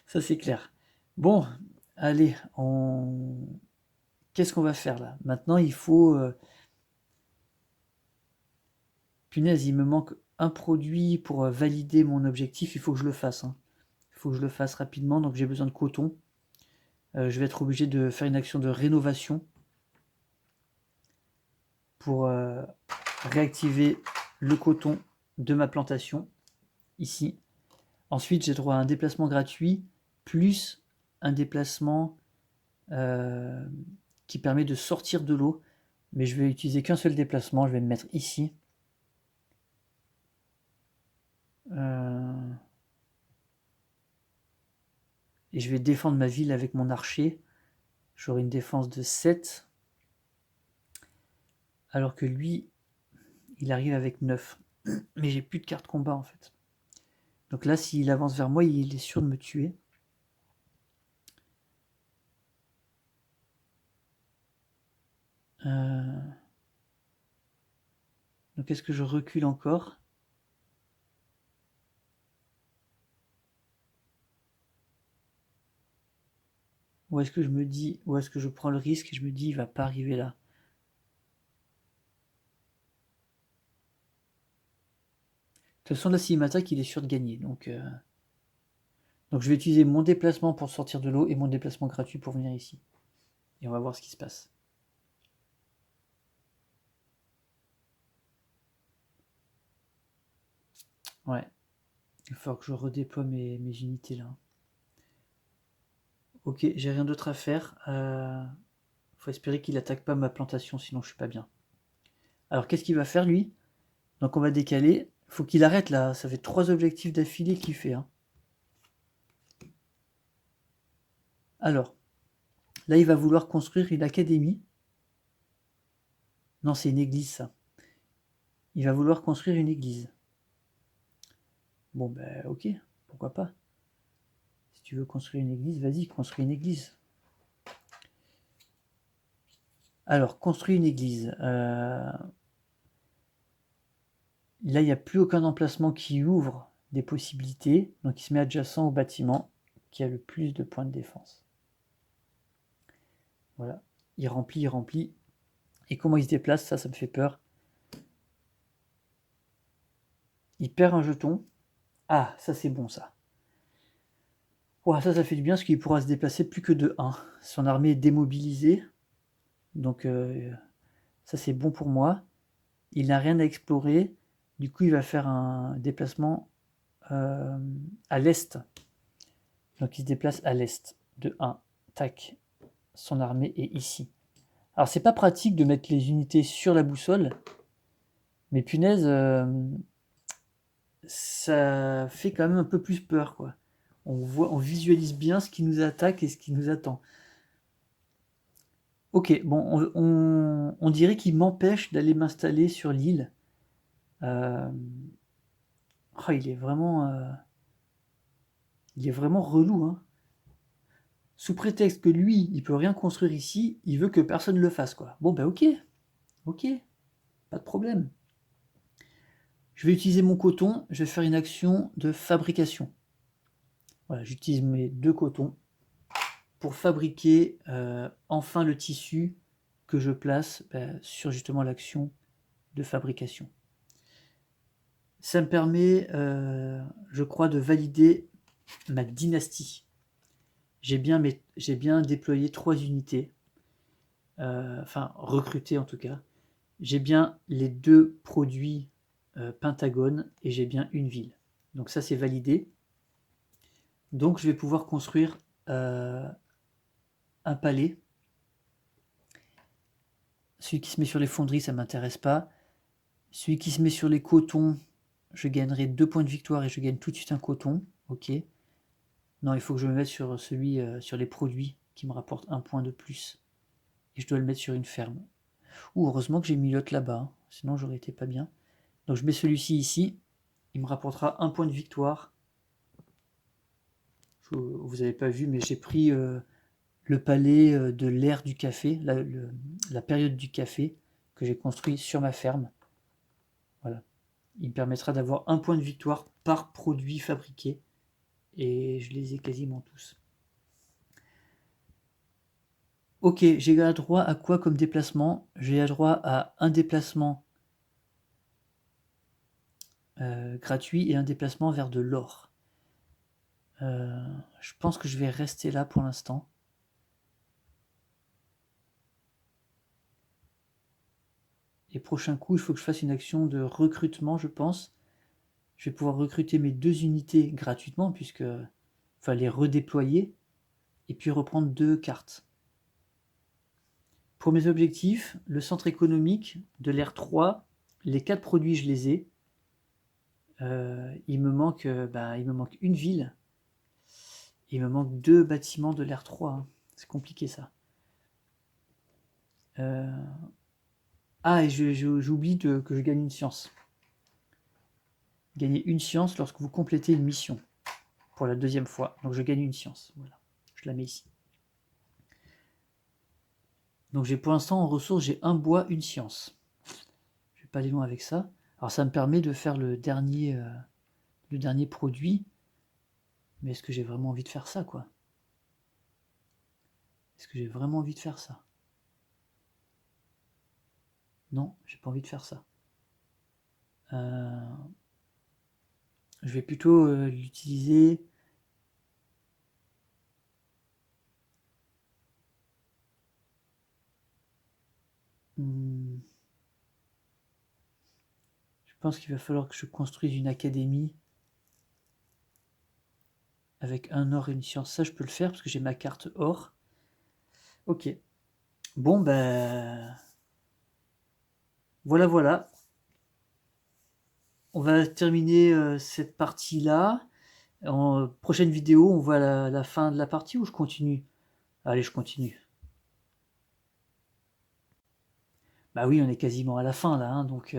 Ça, c'est clair. Bon, allez, qu'est-ce qu'on va faire là? Maintenant, il faut... Punaise, il me manque un produit pour valider mon objectif. Il faut que je le fasse. Hein. Il faut que je le fasse rapidement. Donc, j'ai besoin de coton. Je vais être obligé de faire une action de rénovation pour réactiver le coton de ma plantation. Ici. Ensuite, j'ai droit à un déplacement gratuit, plus un déplacement qui permet de sortir de l'eau. Mais je vais utiliser qu'un seul déplacement, je vais me mettre ici. Et je vais défendre ma ville avec mon archer. J'aurai une défense de 7. Alors que lui, il arrive avec 9. Mais j'ai plus de carte combat en fait. Donc là, s'il avance vers moi, il est sûr de me tuer. Donc est-ce que je recule encore? Ou est-ce que je me dis, ou est-ce que je prends le risque et je me dis, il va pas arriver là? De toute façon, là, s'il m'attaque, il est sûr de gagner. Donc je vais utiliser mon déplacement pour sortir de l'eau et mon déplacement gratuit pour venir ici. Et on va voir ce qui se passe. Ouais. Il va falloir que je redéploie mes unités là. Ok, j'ai rien d'autre à faire. Faut espérer qu'il attaque pas ma plantation, sinon je suis pas bien. Alors qu'est-ce qu'il va faire lui? Donc on va décaler. Faut qu'il arrête là. Ça fait 3 objectifs d'affilée qu'il fait. Hein. Alors, là il va vouloir construire une académie. Non, c'est une église ça. Il va vouloir construire une église. Bon ben ok, pourquoi pas. Si tu veux construire une église, vas-y, construis une église. Alors, construis une église. Là, il n'y a plus aucun emplacement qui ouvre des possibilités. Donc, il se met adjacent au bâtiment qui a le plus de points de défense. Voilà. Il remplit, il remplit. Et comment il se déplace, ça me fait peur. Il perd un jeton. Ah, ça c'est bon ça. Ouah, ça fait du bien parce qu'il pourra se déplacer plus que de 1. Son armée est démobilisée. Donc ça c'est bon pour moi. Il n'a rien à explorer. Du coup, il va faire un déplacement à l'est. Donc il se déplace à l'est de 1. Tac. Son armée est ici. Alors c'est pas pratique de mettre les unités sur la boussole. Mais punaise, ça fait quand même un peu plus peur, quoi. On visualise bien ce qui nous attaque et ce qui nous attend. Ok, bon, on dirait qu'il m'empêche d'aller m'installer sur l'île. Oh, il est vraiment relou, hein. Sous prétexte que lui, il peut rien construire ici, il veut que personne le fasse, quoi. Bon, ben ok, pas de problème. Je vais utiliser mon coton, je vais faire une action de fabrication. Voilà, j'utilise mes 2 cotons pour fabriquer enfin le tissu que je place sur justement l'action de fabrication. Ça me permet, je crois, de valider ma dynastie. J'ai bien déployé 3 unités, enfin recruté en tout cas. J'ai bien les 2 produits Pentagone et j'ai bien une ville. Donc ça c'est validé. Donc je vais pouvoir construire un palais. Celui qui se met sur les fonderies, ça ne m'intéresse pas. Celui qui se met sur les cotons, je gagnerai 2 points de victoire et je gagne tout de suite un coton. Ok. Non, il faut que je me mette sur celui sur les produits qui me rapporte 1 point de plus. Et je dois le mettre sur une ferme. Ouh, heureusement que j'ai mis l'autre là-bas, hein. Sinon j'aurais été pas bien. Donc je mets celui-ci ici. Il me rapportera 1 point de victoire. Vous n'avez pas vu, mais j'ai pris le palais de l'ère du café, la période du café que j'ai construit sur ma ferme. Voilà. Il me permettra d'avoir 1 point de victoire par produit fabriqué. Et je les ai quasiment tous. Ok, j'ai droit à quoi comme déplacement? J'ai droit à un déplacement gratuit et un déplacement vers de l'or. Je pense que je vais rester là pour l'instant. Et prochain coup, il faut que je fasse une action de recrutement, je pense. Je vais pouvoir recruter mes 2 unités gratuitement, puisque fallait redéployer, et puis reprendre 2 cartes. Pour mes objectifs, le centre économique de l'ère 3, les 4 produits, je les ai. Il me manque une ville. Il me manque 2 bâtiments de l'ère 3. Hein. C'est compliqué ça. Ah, et j'oublie que je gagne une science. Gagnez une science lorsque vous complétez une mission. Pour la 2e fois. Donc je gagne une science. Voilà. Je la mets ici. Donc j'ai pour l'instant en ressources, j'ai 1 bois, 1 science. Je vais pas aller loin avec ça. Alors ça me permet de faire le dernier produit. Mais est-ce que j'ai vraiment envie de faire ça, quoi? Est-ce que j'ai vraiment envie de faire ça? Non, j'ai pas envie de faire ça. Je vais plutôt l'utiliser. Je pense qu'il va falloir que je construise une académie avec 1 or et une science. Ça, je peux le faire parce que j'ai ma carte or. Ok. Bon, ben... Voilà. On va terminer cette partie-là. En prochaine vidéo, on voit la fin de la partie ou je continue? Allez, je continue. Bah oui, on est quasiment à la fin là, hein, donc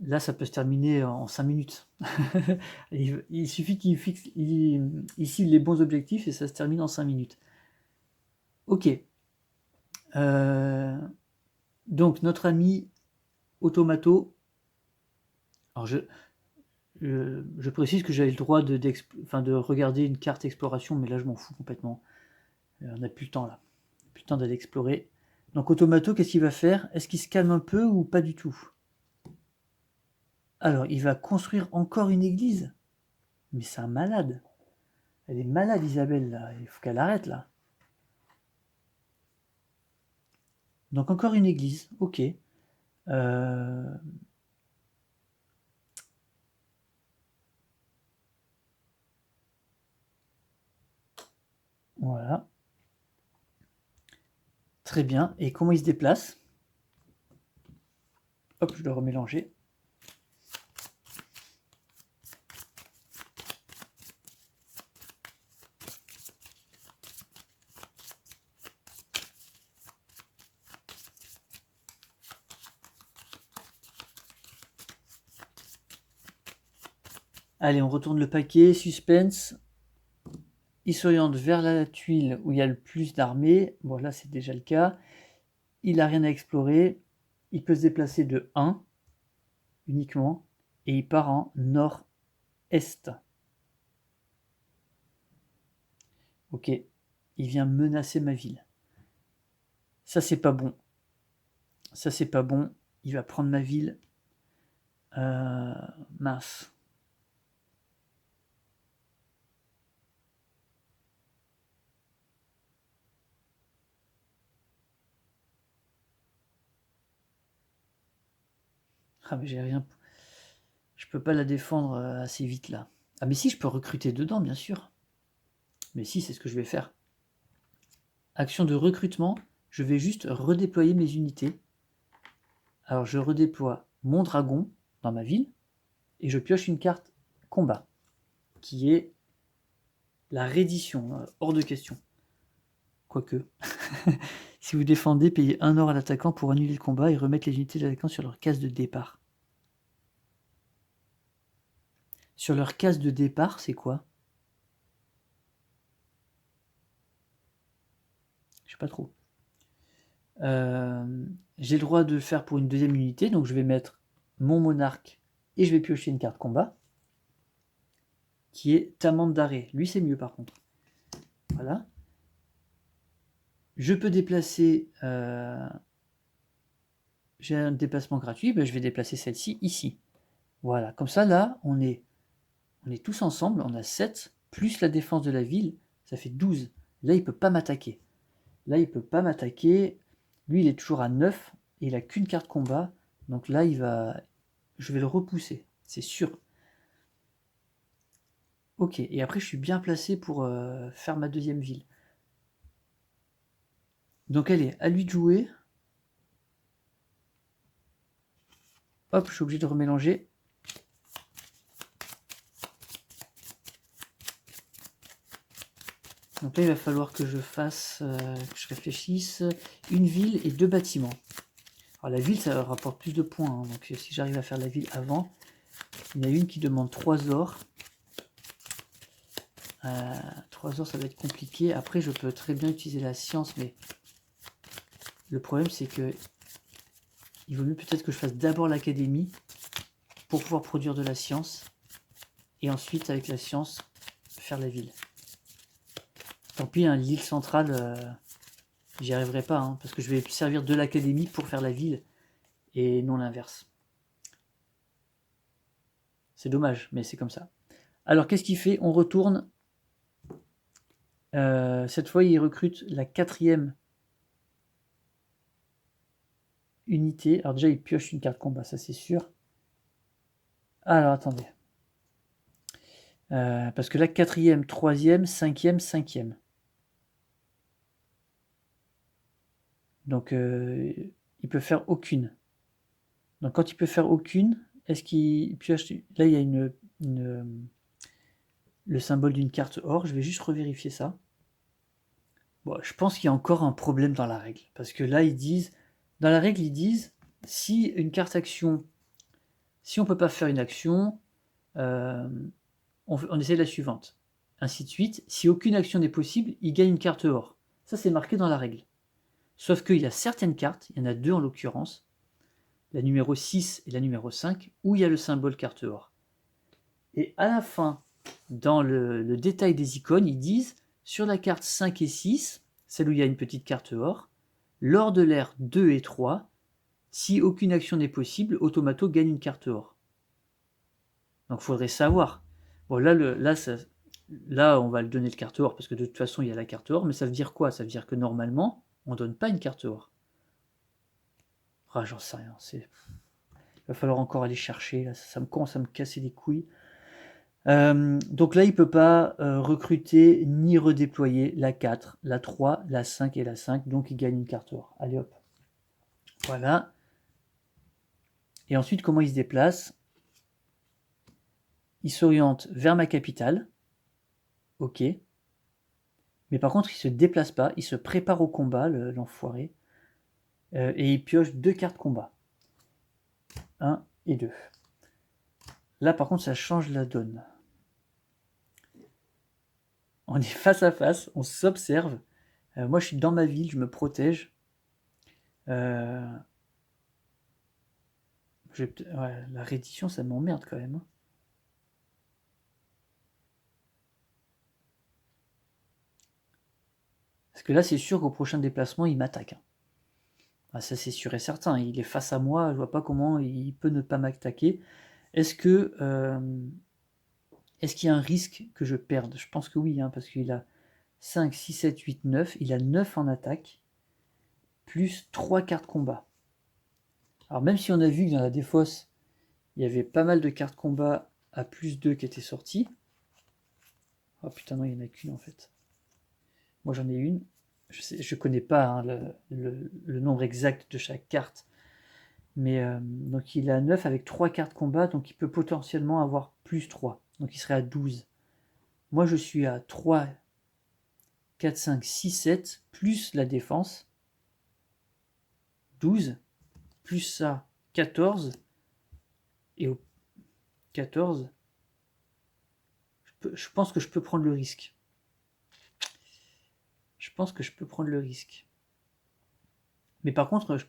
là, ça peut se terminer en 5 minutes. Il suffit qu'il cible les bons objectifs et ça se termine en 5 minutes. Ok. Donc, notre ami Automato. Alors, je précise que j'avais le droit de regarder une carte exploration, mais là, je m'en fous complètement. On n'a plus le temps là. Plus le temps d'aller explorer. Donc, Automato, qu'est-ce qu'il va faire? Est-ce qu'il se calme un peu ou pas du tout? Alors, il va construire encore une église? Mais c'est un malade. Elle est malade, Isabelle, là. Il faut qu'elle arrête, là. Donc, encore une église. Ok. Voilà. Très bien. Et comment il se déplace? Hop, je dois remélanger. Allez, on retourne le paquet. Suspense. Il s'oriente vers la tuile où il y a le plus d'armées. Bon, là, c'est déjà le cas. Il n'a rien à explorer. Il peut se déplacer de 1 uniquement. Et il part en nord-est. Ok. Il vient menacer ma ville. Ça, c'est pas bon. Ça, c'est pas bon. Il va prendre ma ville. Mince. Ah, mais j'ai rien. Je peux pas la défendre assez vite là. Ah, mais si, je peux recruter dedans, bien sûr. Mais si, c'est ce que je vais faire. Action de recrutement. Je vais juste redéployer mes unités. Alors, je redéploie mon dragon dans ma ville. Et je pioche une carte combat. Qui est la reddition. Hors de question. Quoique. Si vous défendez, payez 1 or à l'attaquant pour annuler le combat et remettre les unités de l'attaquant sur leur case de départ. Sur leur case de départ, c'est quoi? Je sais pas trop. J'ai le droit de le faire pour une 2e unité, donc je vais mettre mon monarque et je vais piocher une carte combat qui est Tamande d'arrêt. Lui, c'est mieux par contre. Voilà. Je peux déplacer. J'ai un déplacement gratuit, ben je vais déplacer celle-ci ici. Voilà. Comme ça, là, on est tous ensemble. On a 7 plus la défense de la ville, ça fait 12. Là, il peut pas m'attaquer. Là, il peut pas m'attaquer. Lui, il est toujours à 9 et il a qu'une carte combat. Donc là, je vais le repousser. c'est sûr. Ok, et après je suis bien placé pour faire ma deuxième ville. Donc allez, à lui de jouer. Hop, je suis obligé de remélanger. Donc là, il va falloir que je fasse, que je réfléchisse, une ville et 2 bâtiments. Alors la ville, ça rapporte plus de points, hein, donc si j'arrive à faire la ville avant, il y en a une qui demande 3 ors. 3 ors, ça va être compliqué. Après, je peux très bien utiliser la science, mais le problème, c'est que il vaut mieux peut-être que je fasse d'abord l'académie pour pouvoir produire de la science, et ensuite, avec la science, faire la ville. Tant pis, hein, l'île centrale, j'y arriverai pas, hein, parce que je vais servir de l'académie pour faire la ville, et non l'inverse. C'est dommage, mais c'est comme ça. Alors, qu'est-ce qu'il fait? On retourne. Cette fois, il recrute la 4e unité. Alors déjà, il pioche une carte combat, ça c'est sûr. Alors, attendez. Parce que la 4e, 3e, 5e, 5e. Donc, il peut faire aucune. Donc, quand il peut faire aucune, est-ce qu'il pioche... Là, il y a le symbole d'une carte or. Je vais juste revérifier ça. Bon, je pense qu'il y a encore un problème dans la règle. Parce que là, ils disent... Dans la règle, ils disent, si une carte action... Si on ne peut pas faire une action, on essaie la suivante. Ainsi de suite. Si aucune action n'est possible, il gagne une carte or. Ça, c'est marqué dans la règle. Sauf qu'il y a certaines cartes, il y en a 2 en l'occurrence, la numéro 6 et la numéro 5, où il y a le symbole carte or. Et à la fin, dans le détail des icônes, ils disent, sur la carte 5 et 6, celle où il y a une petite carte or, lors de l'ère 2 et 3, si aucune action n'est possible, Automato gagne une carte or. Donc il faudrait savoir. Bon, là, on va le donner le carte or, parce que de toute façon, il y a la carte or, mais ça veut dire quoi? Ça veut dire que normalement, on ne donne pas une carte or. Ah, j'en sais rien. Il va falloir encore aller chercher. Là, ça me commence à me casser les couilles. Donc là, il ne peut pas recruter ni redéployer la 4, la 3, la 5 et la 5. Donc il gagne une carte or. Allez hop. Voilà. Et ensuite, comment il se déplace? Il s'oriente vers ma capitale. Ok. Mais par contre, il ne se déplace pas. Il se prépare au combat, l'enfoiré. Et il pioche 2 cartes combat. 1 et 2. Là, par contre, ça change la donne. On est face à face, on s'observe. Moi, je suis dans ma ville, je me protège. Ouais, la reddition, ça m'emmerde quand même, hein. Parce que là, c'est sûr qu'au prochain déplacement, il m'attaque, hein. Ah, ça, c'est sûr et certain. Il est face à moi, je vois pas comment il peut ne pas m'attaquer. Est-ce que est-ce qu'il y a un risque que je perde? Je pense que oui, hein, parce qu'il a 5, 6, 7, 8, 9. Il a 9 en attaque, plus 3 cartes combat. Alors même si on a vu que dans la défausse, il y avait pas mal de cartes combat à plus 2 qui étaient sorties. Oh putain, non, il n'y en a qu'une en fait. Moi j'en ai une. Je connais pas, hein, le nombre exact de chaque carte. Mais donc il a 9 avec 3 cartes combat, donc il peut potentiellement avoir plus 3. Donc il serait à 12. Moi je suis à 3, 4, 5, 6, 7, plus la défense. 12, plus ça, 14. Et au 14, je pense que je peux prendre le risque. Je pense que je peux prendre le risque. Mais par contre, je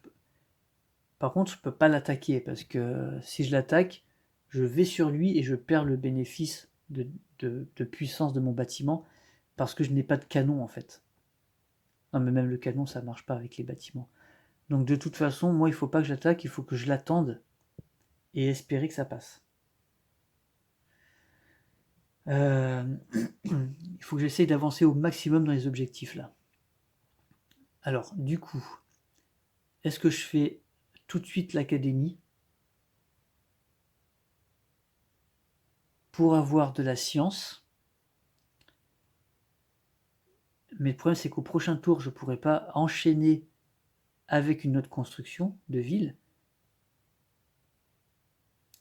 peux pas l'attaquer, parce que si je l'attaque, je vais sur lui et je perds le bénéfice de puissance de mon bâtiment, parce que je n'ai pas de canon en fait. Non mais même le canon, ça marche pas avec les bâtiments. Donc de toute façon, moi il faut pas que j'attaque, il faut que je l'attende et espérer que ça passe. Il faut que j'essaye d'avancer au maximum dans les objectifs là. Alors du coup, est-ce que je fais tout de suite l'académie? pour avoir de la science. Mais le problème, c'est qu'au prochain tour, je ne pourrai pas enchaîner avec une autre construction de ville.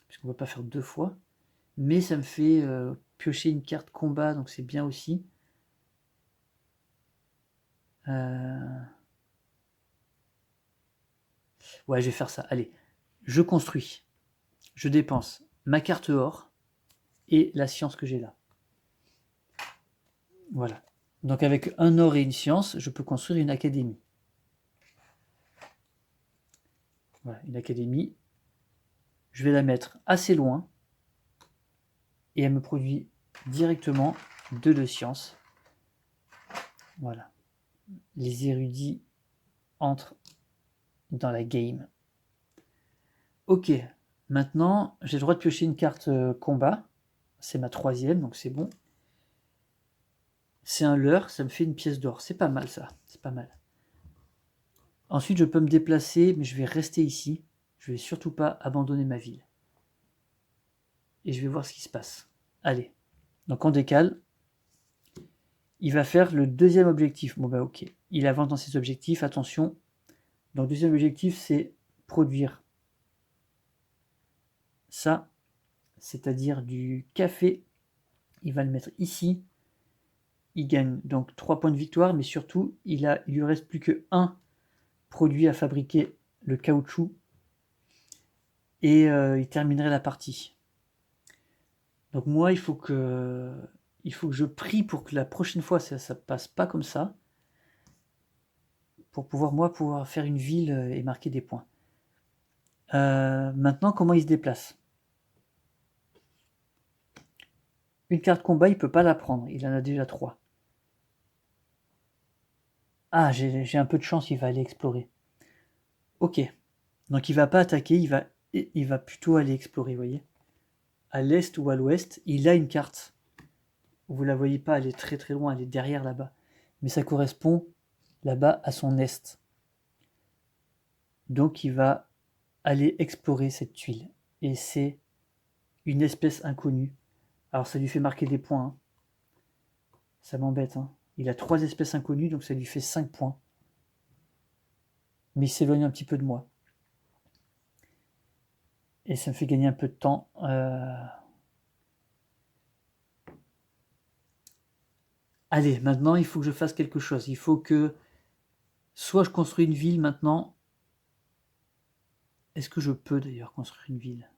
Puisqu'on ne va pas faire 2 fois. Mais ça me fait piocher une carte combat, donc c'est bien aussi. Ouais, je vais faire ça. Allez, je construis. Je dépense ma carte or et la science que j'ai là. Voilà. Donc avec un or et une science, je peux construire une académie. Voilà, une académie. Je vais la mettre assez loin et elle me produit directement 2 de science. Voilà. Les érudits entrent dans la game. Ok, maintenant j'ai le droit de piocher une carte combat. C'est ma 3e, donc c'est bon. C'est un leurre, ça me fait une pièce d'or. C'est pas mal ça, c'est pas mal. Ensuite, je peux me déplacer, mais je vais rester ici. Je vais surtout pas abandonner ma ville. Et je vais voir ce qui se passe. Allez, donc on décale. Il va faire le 2e objectif. Bon bah ok, il avance dans ses objectifs, attention. Donc le 2e objectif, c'est produire ça, c'est-à-dire du café. Il va le mettre ici. Il gagne donc 3 points de victoire, mais surtout, il lui reste plus que 1 produit à fabriquer, le caoutchouc, et il terminerait la partie. Donc moi, il faut que je prie pour que la prochaine fois, ça passe pas comme ça, pour pouvoir faire une ville et marquer des points. Maintenant, comment il se déplace? Une carte combat, il peut pas la prendre, il en a déjà 3. Ah, j'ai un peu de chance, il va aller explorer. Ok, donc il va pas attaquer, il va plutôt aller explorer, vous voyez. À l'est ou à l'ouest, il a une carte. Vous la voyez pas, elle est très très loin, elle est derrière là-bas. Mais ça correspond là-bas à son est. Donc il va aller explorer cette tuile. Et c'est une espèce inconnue. Alors ça lui fait marquer des points. Hein. Ça m'embête. Hein. Il a 3 espèces inconnues, donc ça lui fait 5 points. Mais il s'éloigne un petit peu de moi. Et ça me fait gagner un peu de temps. Allez, maintenant il faut que je fasse quelque chose. Il faut que soit je construis une ville maintenant. Est-ce que je peux d'ailleurs construire une ville?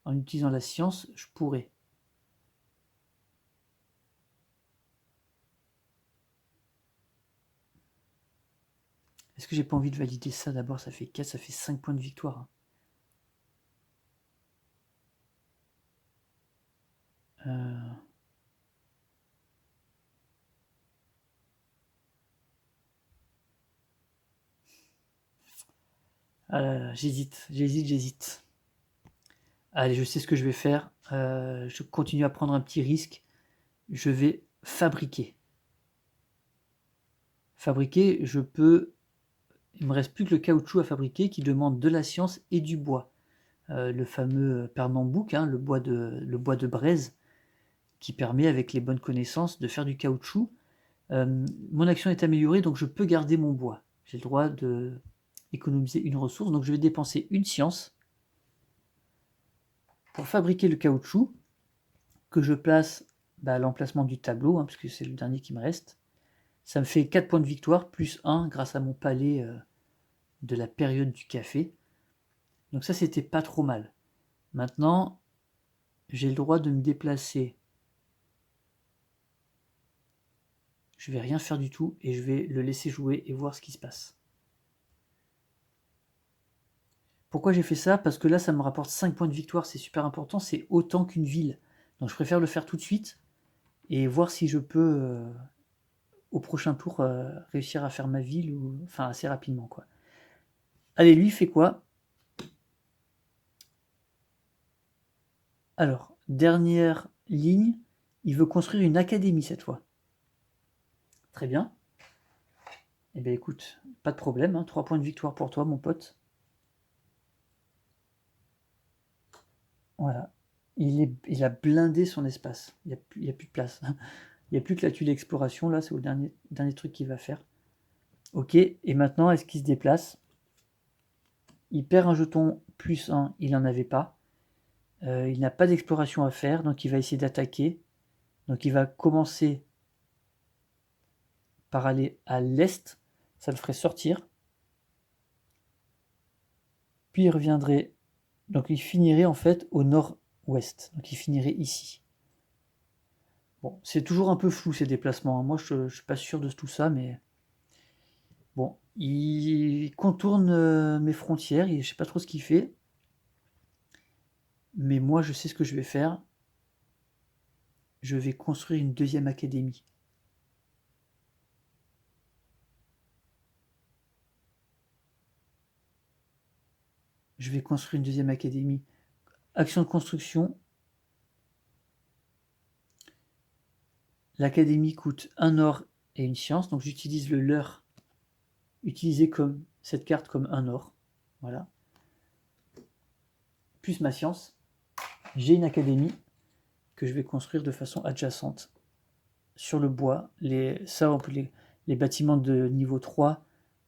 En utilisant la science, je pourrais. Est-ce que j'ai pas envie de valider ça d'abord? Ça fait 4, ça fait 5 points de victoire. J'hésite. Allez, je sais ce que je vais faire. Je continue à prendre un petit risque. Je vais fabriquer. Fabriquer, je peux. Il me reste plus que le caoutchouc à fabriquer qui demande de la science et du bois. Le fameux Pernambouc, hein, le bois de braise, qui permet, avec les bonnes connaissances, de faire du caoutchouc. Mon action est améliorée, donc je peux garder mon bois. J'ai le droit de économiser une ressource, donc je vais dépenser une science pour fabriquer le caoutchouc que je place à l'emplacement du tableau, hein, parce que c'est le dernier qui me reste. Ça me fait 4 points de victoire, plus 1 grâce à mon palais de la période du café. Donc ça, c'était pas trop mal. Maintenant, j'ai le droit de me déplacer. Je vais rien faire du tout et je vais le laisser jouer et voir ce qui se passe. Pourquoi j'ai fait ça? Parce que là, ça me rapporte 5 points de victoire, c'est super important, c'est autant qu'une ville. Donc je préfère le faire tout de suite et voir si je peux, au prochain tour, réussir à faire ma ville, enfin assez rapidement, quoi. Allez, lui, il fait quoi? Alors, dernière ligne, il veut construire une académie cette fois. Très bien. Eh bien écoute, pas de problème, hein, 3 points de victoire pour toi, mon pote. Voilà. il a blindé son espace. Il y a plus de place. Il n'y a plus que la tuile exploration, là, c'est au dernier truc qu'il va faire. Ok, et maintenant, est-ce qu'il se déplace? Il perd un jeton plus 1, il n'en avait pas. Il n'a pas d'exploration à faire, donc il va essayer d'attaquer. Donc il va commencer par aller à l'est, ça le ferait sortir. Puis il reviendrait, donc il finirait en fait au nord-ouest, donc il finirait ici. Bon, c'est toujours un peu flou ces déplacements, hein. Moi je suis pas sûr de tout ça, mais bon, il contourne mes frontières, je sais pas trop ce qu'il fait, mais moi je sais ce que je vais faire. Je vais construire une deuxième académie. Je vais construire une deuxième académie. Action de construction. L'académie coûte 1 or et une science, donc j'utilise le leurre utilisé comme cette carte comme 1 or. Voilà. Plus ma science. J'ai une académie que je vais construire de façon adjacente sur le bois. Ça, on peut les bâtiments de niveau 3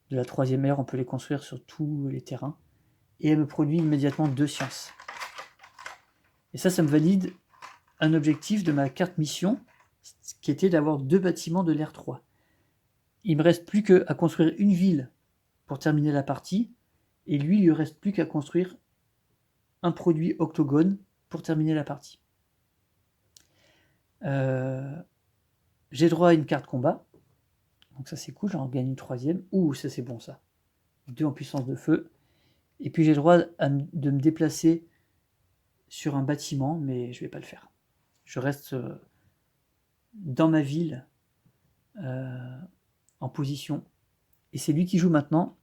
de la 3e ère, on peut les construire sur tous les terrains. Et elle me produit immédiatement 2 sciences. Et ça me valide un objectif de ma carte mission, qui était d'avoir 2 bâtiments de l'ère 3. Il me reste plus qu'à construire une ville pour terminer la partie, et lui, il lui reste plus qu'à construire un produit octogone pour terminer la partie. J'ai droit à une carte combat, donc ça c'est cool, j'en gagne une 3e. Ouh, ça c'est bon ça. 2 en puissance de feu. Et puis j'ai le droit de me déplacer sur un bâtiment, mais je vais pas le faire. Je reste dans ma ville en position. Et c'est lui qui joue maintenant.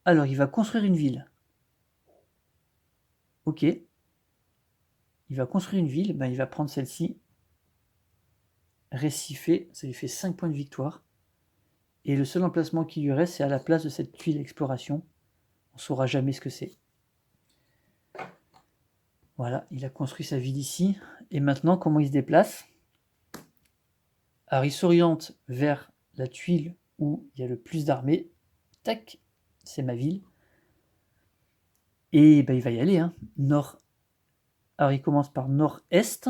Alors, il va construire une ville. Ok. Il va construire une ville. Ben, il va prendre celle-ci. Récifé. Ça lui fait 5 points de victoire. Et le seul emplacement qui lui reste, c'est à la place de cette tuile exploration. On ne saura jamais ce que c'est. Voilà, il a construit sa ville ici. Et maintenant, comment il se déplace? Alors, il s'oriente vers la tuile où il y a le plus d'armées. Tac, c'est ma ville. Et ben, il va y aller. Hein. Nord. Alors, il commence par nord-est.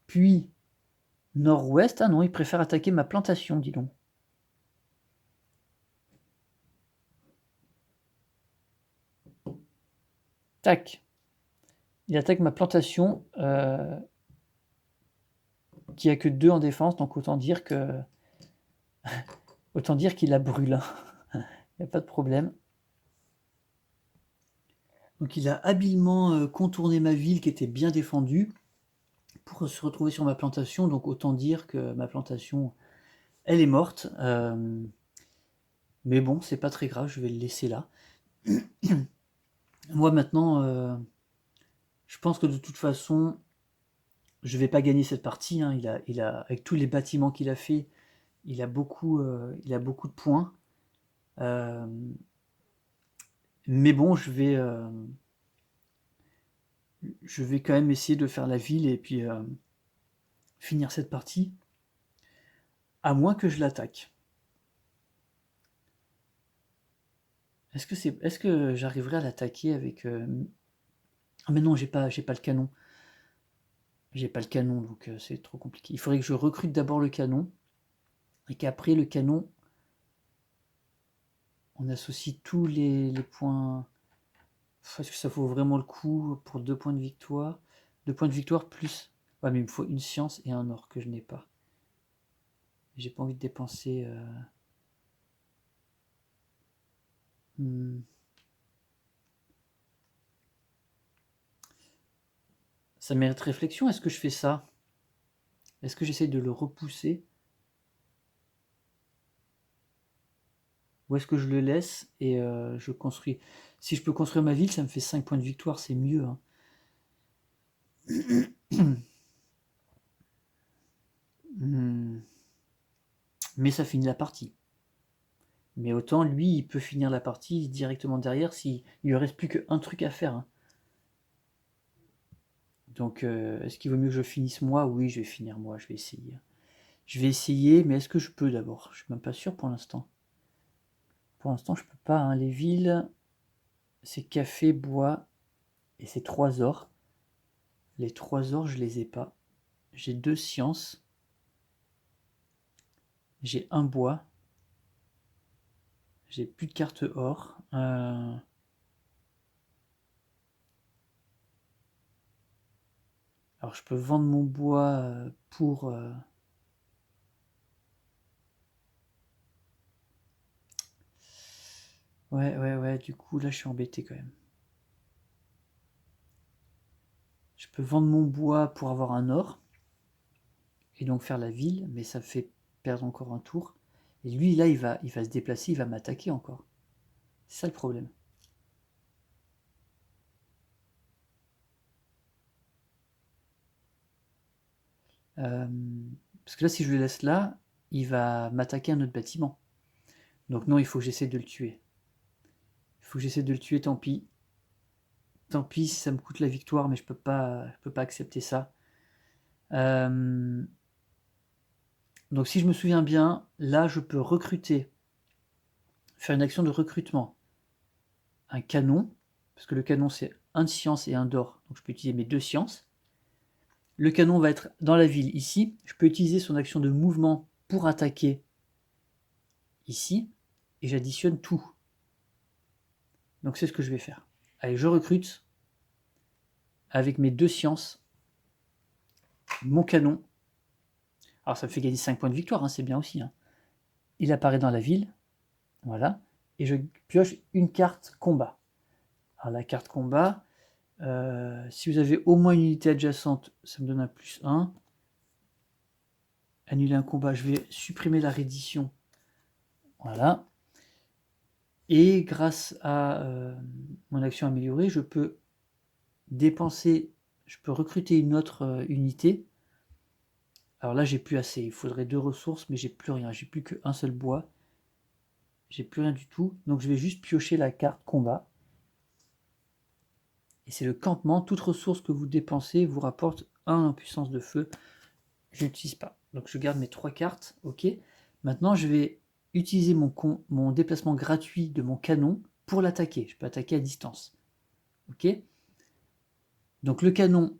Puis nord-ouest. Ah non, il préfère attaquer ma plantation, dis donc. Tac. Il attaque ma plantation qui a que 2 en défense, donc autant dire qu'il la brûle. Il n'y a pas de problème. Donc il a habilement contourné ma ville qui était bien défendue pour se retrouver sur ma plantation, donc autant dire que ma plantation, elle est morte. Mais bon, c'est pas très grave, je vais le laisser là. Moi maintenant, je pense que de toute façon, je vais pas gagner cette partie. Hein. Avec tous les bâtiments qu'il a fait, il a beaucoup de points. Mais bon, je vais quand même essayer de faire la ville et puis finir cette partie, à moins que je l'attaque. Est-ce que j'arriverai à l'attaquer avec Ah mais non, j'ai pas le canon. J'ai pas le canon, donc c'est trop compliqué. Il faudrait que je recrute d'abord le canon et qu'après le canon, on associe tous les points. Est-ce que ça vaut vraiment le coup pour 2 points de victoire? 2 points de victoire plus. Ouais, mais il me faut une science et un or que je n'ai pas. J'ai pas envie de dépenser. Ça mérite réflexion. Est-ce que je fais ça? Est-ce que j'essaye de le repousser? Ou est-ce que je le laisse et je construis? Si je peux construire ma ville, ça me fait 5 points de victoire, c'est mieux. Hein. mais ça finit la partie. Mais autant, lui, il peut finir la partie directement derrière s'il ne lui reste plus qu'un truc à faire. Hein. Donc, est-ce qu'il vaut mieux que je finisse moi? Oui, je vais finir moi, je vais essayer. Je vais essayer, mais est-ce que je peux d'abord? Je suis même pas sûr pour l'instant. Pour l'instant, je peux pas. Hein. Les villes, c'est café, bois, et c'est 3 ors. Les 3 ors, je les ai pas. J'ai 2 sciences. J'ai un bois. J'ai plus de carte or. Alors, je peux vendre mon bois pour... Ouais, du coup, là, je suis embêté quand même. Je peux vendre mon bois pour avoir un or, et donc faire la ville, mais ça fait perdre encore un tour. Et lui, là, il va se déplacer, il va m'attaquer encore. C'est ça le problème. Euh, Parce que là, si je le laisse là, il va m'attaquer un autre bâtiment. Donc non, il faut que j'essaie de le tuer. Il faut que j'essaie de le tuer, tant pis. Tant pis si ça me coûte la victoire, mais je peux pas accepter ça. Euh, donc si je me souviens bien, là, je peux recruter, faire une action de recrutement. Un canon, parce que le canon, c'est un de science et un d'or. Donc je peux utiliser mes 2 sciences. Le canon va être dans la ville ici. Je peux utiliser son action de mouvement pour attaquer ici. Et j'additionne tout. Donc c'est ce que je vais faire. Allez, je recrute avec mes 2 sciences mon canon. Alors ça me fait gagner 5 points de victoire, hein, c'est bien aussi. Hein. Il apparaît dans la ville. Voilà. Et je pioche une carte combat. Alors la carte combat, si vous avez au moins une unité adjacente, ça me donne un +1. Annuler un combat, je vais supprimer la reddition. Voilà. Et grâce à mon action améliorée, je peux dépenser, je peux recruter une autre unité. Alors là, j'ai plus assez. Il faudrait 2 ressources, mais j'ai plus rien. J'ai plus qu'un seul bois. J'ai plus rien du tout. Donc je vais juste piocher la carte combat. Et c'est le campement. Toute ressource que vous dépensez vous rapporte 1 en puissance de feu. Je n'utilise pas. Donc je garde mes 3 cartes. Ok. Maintenant, je vais utiliser mon déplacement gratuit de mon canon pour l'attaquer. Je peux attaquer à distance. Ok. Donc le canon,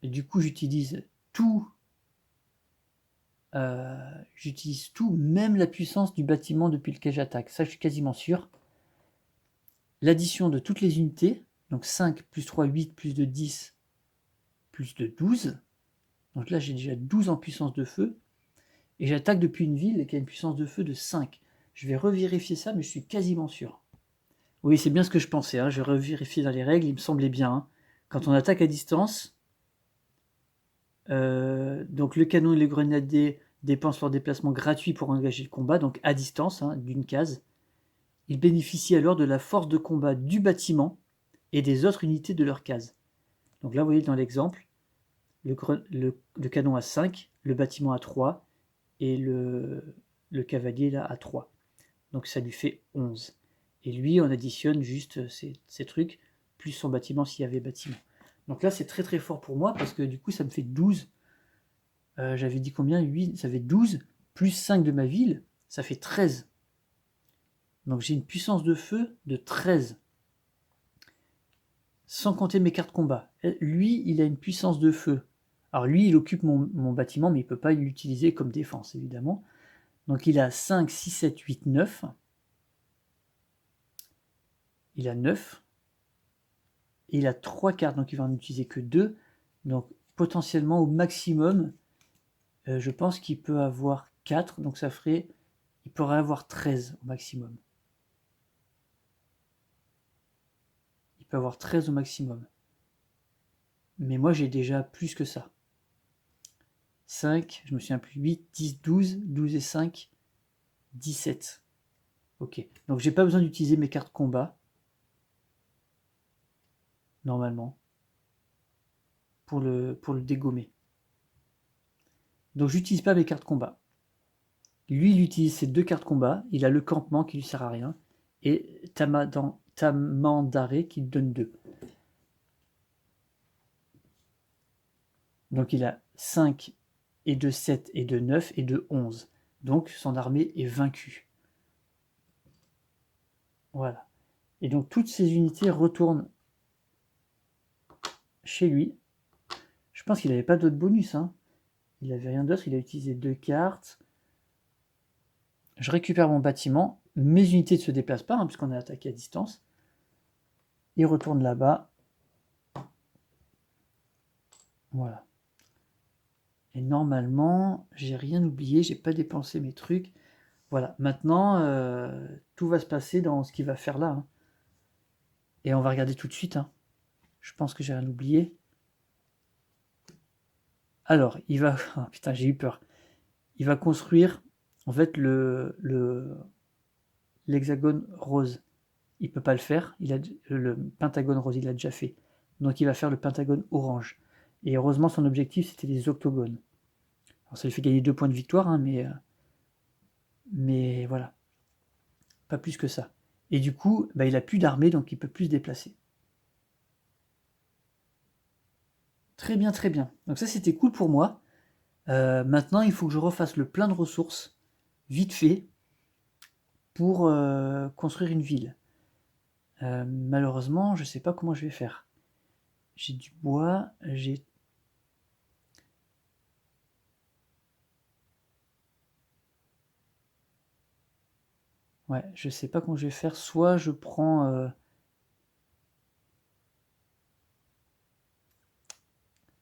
du coup, tout. J'utilise tout, même la puissance du bâtiment depuis lequel j'attaque. Ça, je suis quasiment sûr. L'addition de toutes les unités, donc 5 plus 3, 8, plus de 10, plus de 12. Donc là, j'ai déjà 12 en puissance de feu. Et j'attaque depuis une ville qui a une puissance de feu de 5. Je vais revérifier ça, mais je suis quasiment sûr. Oui, c'est bien ce que je pensais. Hein. Je revérifié dans les règles, il me semblait bien. Hein. Quand on attaque à distance, donc le canon et les grenadiers dépensent leur déplacement gratuit pour engager le combat, donc à distance, hein, d'une case. Ils bénéficient alors de la force de combat du bâtiment et des autres unités de leur case. Donc là, vous voyez dans l'exemple, le canon a 5, le bâtiment a 3 et le cavalier là a 3. Donc ça lui fait 11. Et lui, on additionne juste ces trucs, plus son bâtiment s'il y avait bâtiment. Donc là, c'est très très fort pour moi parce que du coup, ça me fait 12. J'avais dit combien 8, ça fait 12, plus 5 de ma ville, ça fait 13. Donc j'ai une puissance de feu de 13. Sans compter mes cartes combat. Lui, il a une puissance de feu. Alors lui, il occupe mon bâtiment, mais il ne peut pas l'utiliser comme défense, évidemment. Donc il a 5, 6, 7, 8, 9. Il a 9. Et il a 3 cartes, donc il va en utiliser que 2. Donc potentiellement, au maximum, je pense qu'il peut avoir 4. Donc ça ferait... Il pourrait avoir 13 au maximum. Il peut avoir 13 au maximum. Mais moi, j'ai déjà plus que ça. 5, je me souviens plus, 8, 10, 12, 12 et 5, 17. Ok, donc j'ai pas besoin d'utiliser mes cartes combat, normalement, pour le dégommer. Donc j'utilise pas mes cartes combat. Lui, il utilise ses 2 cartes combat, il a le campement qui lui sert à rien, et Tamandare qui lui donne 2. Donc il a 5 et de 7 et de 9 et de 11. Donc son armée est vaincue. Voilà. Et donc toutes ces unités retournent chez lui. Je pense qu'il n'avait pas d'autres bonus. Hein. Il n'avait rien d'autre. Il a utilisé 2 cartes. Je récupère mon bâtiment. Mes unités ne se déplacent pas, hein, puisqu'on est attaqué à distance. Il retourne là-bas. Voilà. Et normalement, j'ai rien oublié. J'ai pas dépensé mes trucs. Voilà. Maintenant, tout va se passer dans ce qu'il va faire là. Hein. Et on va regarder tout de suite. Hein. Je pense que j'ai rien oublié. Alors, il va... Oh, putain, j'ai eu peur. Il va construire, en fait, l'hexagone rose. Il peut pas le faire. Le pentagone rose, il l'a déjà fait. Donc, il va faire le pentagone orange. Et heureusement, son objectif, c'était les octogones. Alors, ça lui fait gagner 2 points de victoire, hein, mais voilà. Pas plus que ça. Et du coup, bah, il a plus d'armée, donc il peut plus se déplacer. Très bien, très bien. Donc ça, c'était cool pour moi. Maintenant, il faut que je refasse le plein de ressources, vite fait, pour construire une ville. Malheureusement, je sais pas comment je vais faire. J'ai du bois, j'ai... Ouais, je sais pas comment je vais faire. Soit je prends...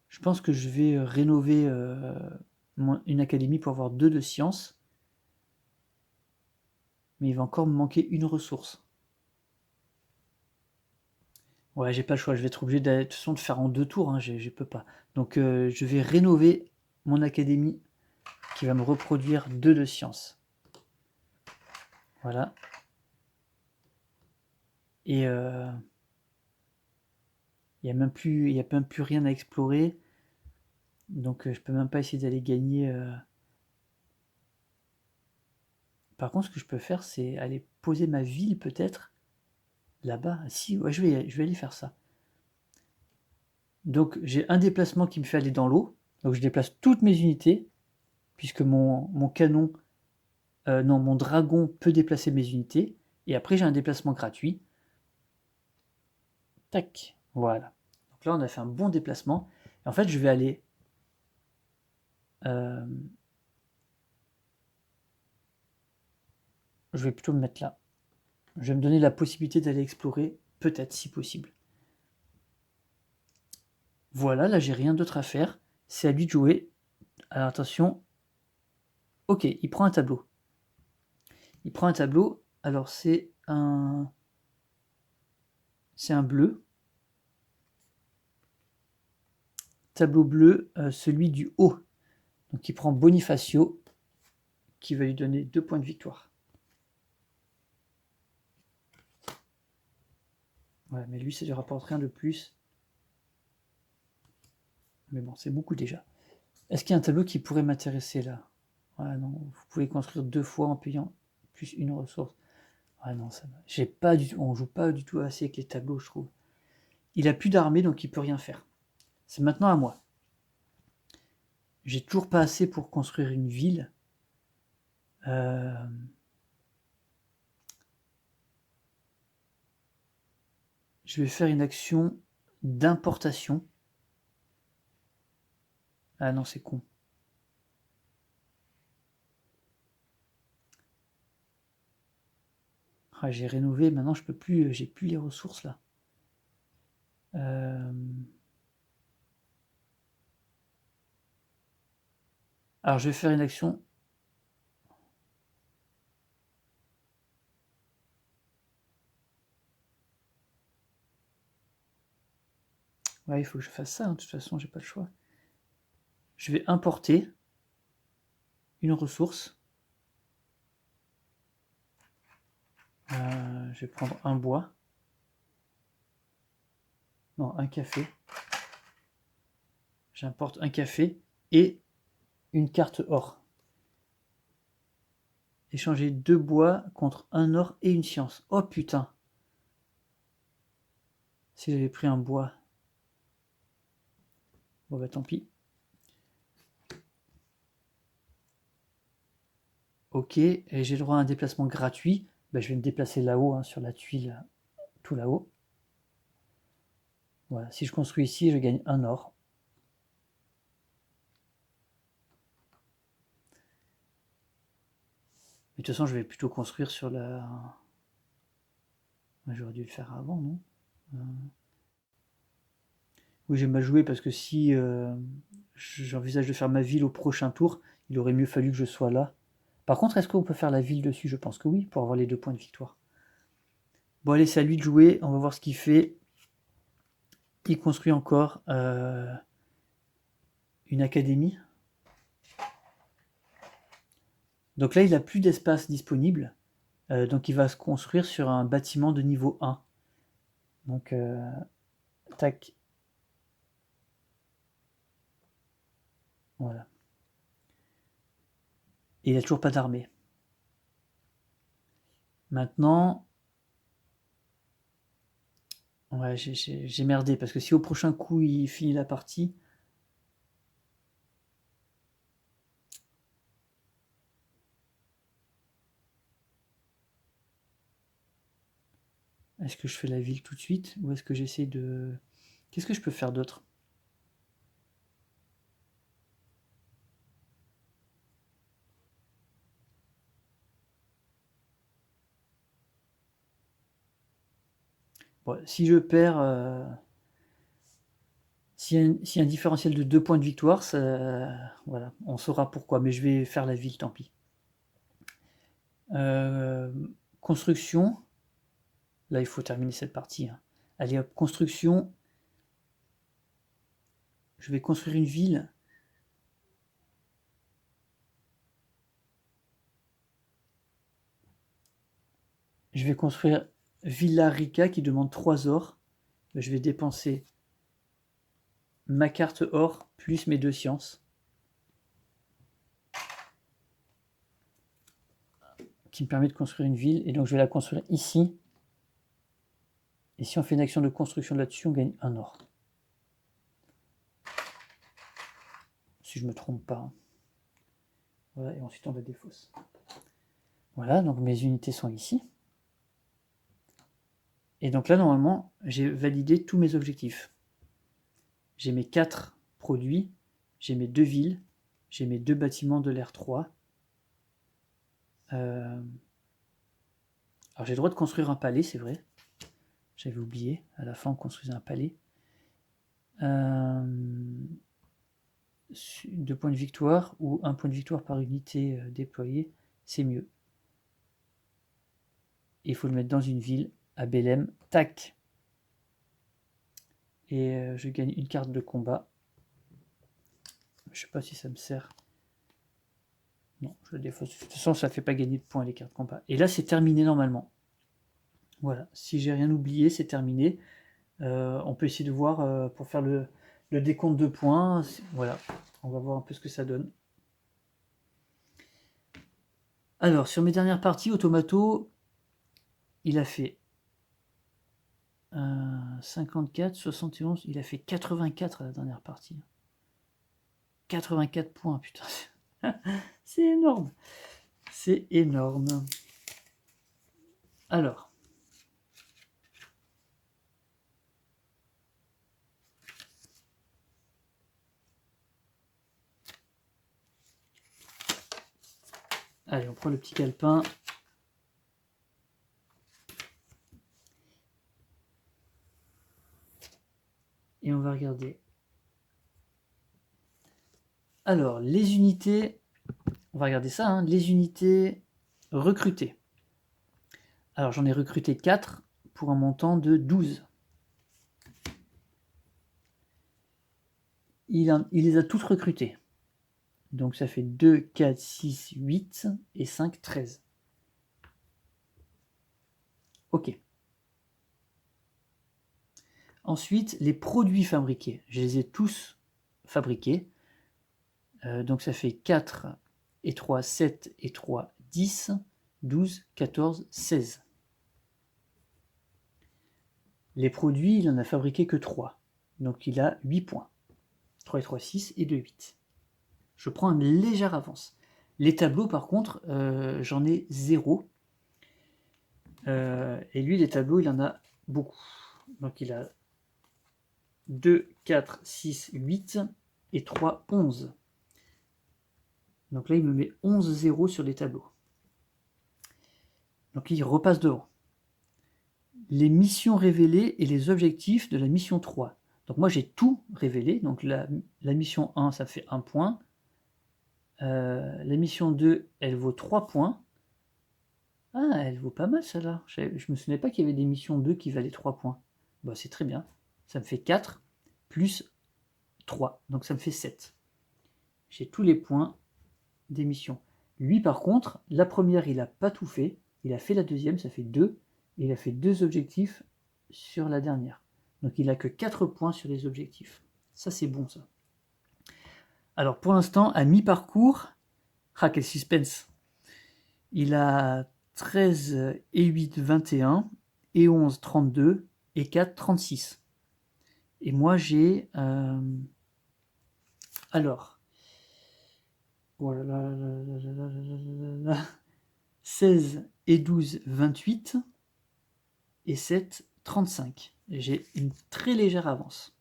je pense que je vais rénover une académie pour avoir 2 de sciences. Mais il va encore me manquer une ressource. Ouais, j'ai pas le choix. Je vais être obligé de toute façon de faire en 2 tours. Hein, je peux pas. Donc je vais rénover mon académie qui va me reproduire 2 de sciences. Voilà. Et il n'y a même plus rien à explorer. Donc je peux même pas essayer d'aller gagner. Par contre, ce que je peux faire, c'est aller poser ma ville peut-être là-bas. Si, ouais, je vais aller faire ça. Donc j'ai un déplacement qui me fait aller dans l'eau. Donc je déplace toutes mes unités, puisque mon canon, non, mon dragon peut déplacer mes unités. Et après j'ai un déplacement gratuit. Tac, voilà. Donc là on a fait un bon déplacement. Et en fait je vais aller... je vais plutôt me mettre là. Je vais me donner la possibilité d'aller explorer, peut-être si possible. Voilà, là j'ai rien d'autre à faire. C'est à lui de jouer. Alors attention. Ok, il prend un tableau. Il prend un tableau. Alors c'est un bleu. Tableau bleu, celui du haut. Donc il prend Bonifacio, qui va lui donner 2 points de victoire. Ouais, mais lui, ça lui rapporte rien de plus. Mais bon, c'est beaucoup déjà. Est-ce qu'il y a un tableau qui pourrait m'intéresser là? Ouais, non, vous pouvez construire 2 fois en payant plus une ressource. Ouais, non, ça j'ai pas du tout, on joue pas du tout assez avec les tableaux, je trouve. Il a plus d'armée, donc il peut rien faire. C'est maintenant à moi. J'ai toujours pas assez pour construire une ville. Je vais faire une action d'importation. Ah non, c'est con. Ah, j'ai rénové, maintenant je peux plus, j'ai plus les ressources là. Alors je vais faire une action. Ouais, il faut que je fasse ça, hein. De toute façon, j'ai pas le choix. Je vais importer une ressource. Je vais prendre un bois. Non, un café. J'importe un café et une carte or. Échanger 2 bois contre 1 or et une science. Oh putain. Si j'avais pris un bois. Bon bah tant pis. Ok, et j'ai le droit à un déplacement gratuit. Bah, je vais me déplacer là-haut, hein, sur la tuile, tout là-haut. Voilà, si je construis ici, je gagne 1 or. Mais de toute façon, je vais plutôt construire sur la... J'aurais dû le faire avant, non? Oui, j'ai mal joué parce que si j'envisage de faire ma ville au prochain tour, il aurait mieux fallu que je sois là. Par contre, est-ce qu'on peut faire la ville dessus? Je pense que oui, pour avoir les 2 points de victoire. Bon, allez, c'est à lui de jouer. On va voir ce qu'il fait. Il construit encore une académie. Donc là, il n'a plus d'espace disponible. Donc il va se construire sur un bâtiment de niveau 1. Donc, tac. Voilà. Et il n'a toujours pas d'armée. Maintenant, ouais, j'ai merdé, parce que si au prochain coup il finit la partie... Est-ce que je fais la ville tout de suite? Ou est-ce que j'essaie de... Qu'est-ce que je peux faire d'autre? Bon, si je perds... S'il y a un différentiel de 2 points de victoire, voilà, on saura pourquoi. Mais je vais faire la ville, tant pis. Construction. Là, il faut terminer cette partie, hein. Allez hop, construction. Je vais construire une ville. Je vais construire Villa Rica qui demande 3 ors. Je vais dépenser ma carte or plus mes 2 sciences. Qui me permet de construire une ville. Et donc je vais la construire ici. Et si on fait une action de construction là-dessus, on gagne 1 or. Si je me trompe pas. Voilà, et ensuite on la défausse. Voilà, donc mes unités sont ici. Et donc là, normalement, j'ai validé tous mes objectifs. J'ai mes 4 produits, j'ai mes 2 villes, j'ai mes 2 bâtiments de l'ère 3. Alors j'ai le droit de construire un palais, c'est vrai. J'avais oublié, à la fin on construisait un palais. 2 points de victoire ou 1 point de victoire par unité déployée, c'est mieux. Et il faut le mettre dans une ville, à Belém, tac. Et je gagne une carte de combat. Je sais pas si ça me sert. Non, je le défausse. De toute façon, ça ne fait pas gagner de points les cartes de combat. Et là, c'est terminé normalement. Voilà, si j'ai rien oublié, c'est terminé. On peut essayer de voir pour faire le décompte de points. Voilà, on va voir un peu ce que ça donne. Alors, sur mes dernières parties, Automato, il a fait 54, 71, il a fait 84 à la dernière partie. 84 points, putain. C'est énorme. C'est énorme. Alors. Allez, on prend le petit calepin. Et on va regarder. Alors, les unités, on va regarder ça, hein, les unités recrutées. Alors, j'en ai recruté 4 pour un montant de 12. Il les a tous recrutés. Donc, ça fait 2, 4, 6, 8 et 5, 13. Ok. Ensuite, les produits fabriqués. Je les ai tous fabriqués. Donc, ça fait 4 et 3, 7 et 3, 10, 12, 14, 16. Les produits, il n'en a fabriqué que 3. Donc il a 8 points. 3 et 3, 6 et 2, 8. Je prends une légère avance. Les tableaux, par contre, j'en ai 0. Et lui, les tableaux, il en a beaucoup. Donc il a 2, 4, 6, 8 et 3, 11. Donc là, il me met 11 0 sur les tableaux. Donc il repasse devant. Les missions révélées et les objectifs de la mission 3. Donc moi, j'ai tout révélé. Donc la mission 1, ça fait 1 point. La mission 2, elle vaut 3 points. Ah, elle vaut pas mal celle-là. Je me souvenais pas qu'il y avait des missions 2 qui valaient 3 points. Bah, c'est très bien. Ça me fait 4 plus 3. Donc ça me fait 7. J'ai tous les points des missions. Lui, par contre, la première, il n'a pas tout fait. Il a fait la deuxième, ça fait 2. Et il a fait 2 objectifs sur la dernière. Donc il n'a que 4 points sur les objectifs. Ça, c'est bon, ça. Alors, pour l'instant, à mi-parcours, ah, quel suspense. Il a 13 et 8, 21, et 11, 32, et 4, 36. Et moi, j'ai... alors... Oh là là là là là, 16 et 12, 28, et 7, 35. J'ai une très légère avance.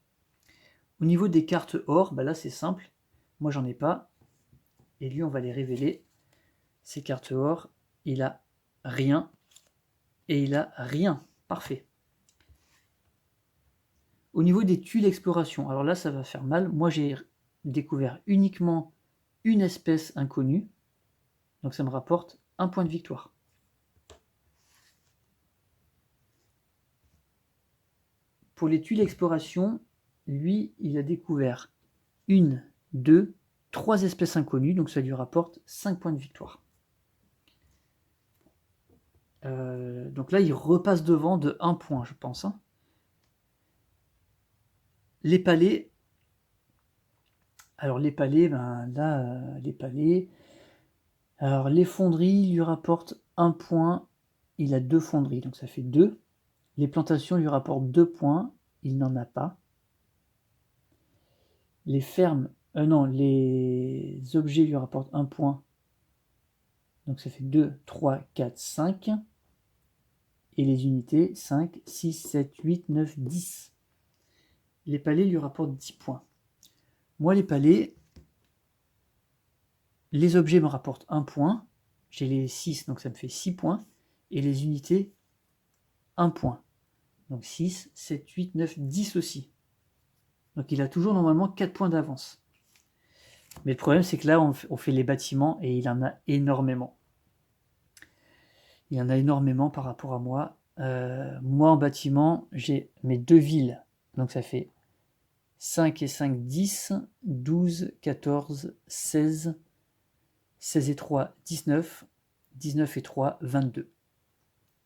Au niveau des cartes or, bah là c'est simple. Moi j'en ai pas. Et lui on va les révéler. Ces cartes or, il a rien. Et il a rien. Parfait. Au niveau des tuiles exploration, alors là ça va faire mal. Moi j'ai découvert uniquement une espèce inconnue. Donc ça me rapporte 1 point de victoire. Pour les tuiles exploration, lui, il a découvert 1, 2, 3 espèces inconnues, donc ça lui rapporte 5 points de victoire. Donc là, il repasse devant de 1 point, je pense. Hein. Les palais. Alors les palais, ben là, les palais. Alors les fonderies lui rapportent 1 point. Il a 2 fonderies, donc ça fait 2. Les plantations lui rapportent 2 points. Il n'en a pas. Les fermes, non, les objets lui rapportent 1 point. Donc ça fait 2, 3, 4, 5. Et les unités, 5, 6, 7, 8, 9, 10. Les palais lui rapportent 10 points. Moi, les palais, les objets me rapportent 1 point. J'ai les 6, donc ça me fait 6 points. Et les unités, 1 point. Donc 6, 7, 8, 9, 10 aussi. Donc il a toujours normalement 4 points d'avance. Mais le problème, c'est que là, on fait les bâtiments et il en a énormément. Il y en a énormément par rapport à moi. Moi, en bâtiment, j'ai mes 2 villes. Donc ça fait 5 et 5, 10, 12, 14, 16, 16 et 3, 19, 19 et 3, 22.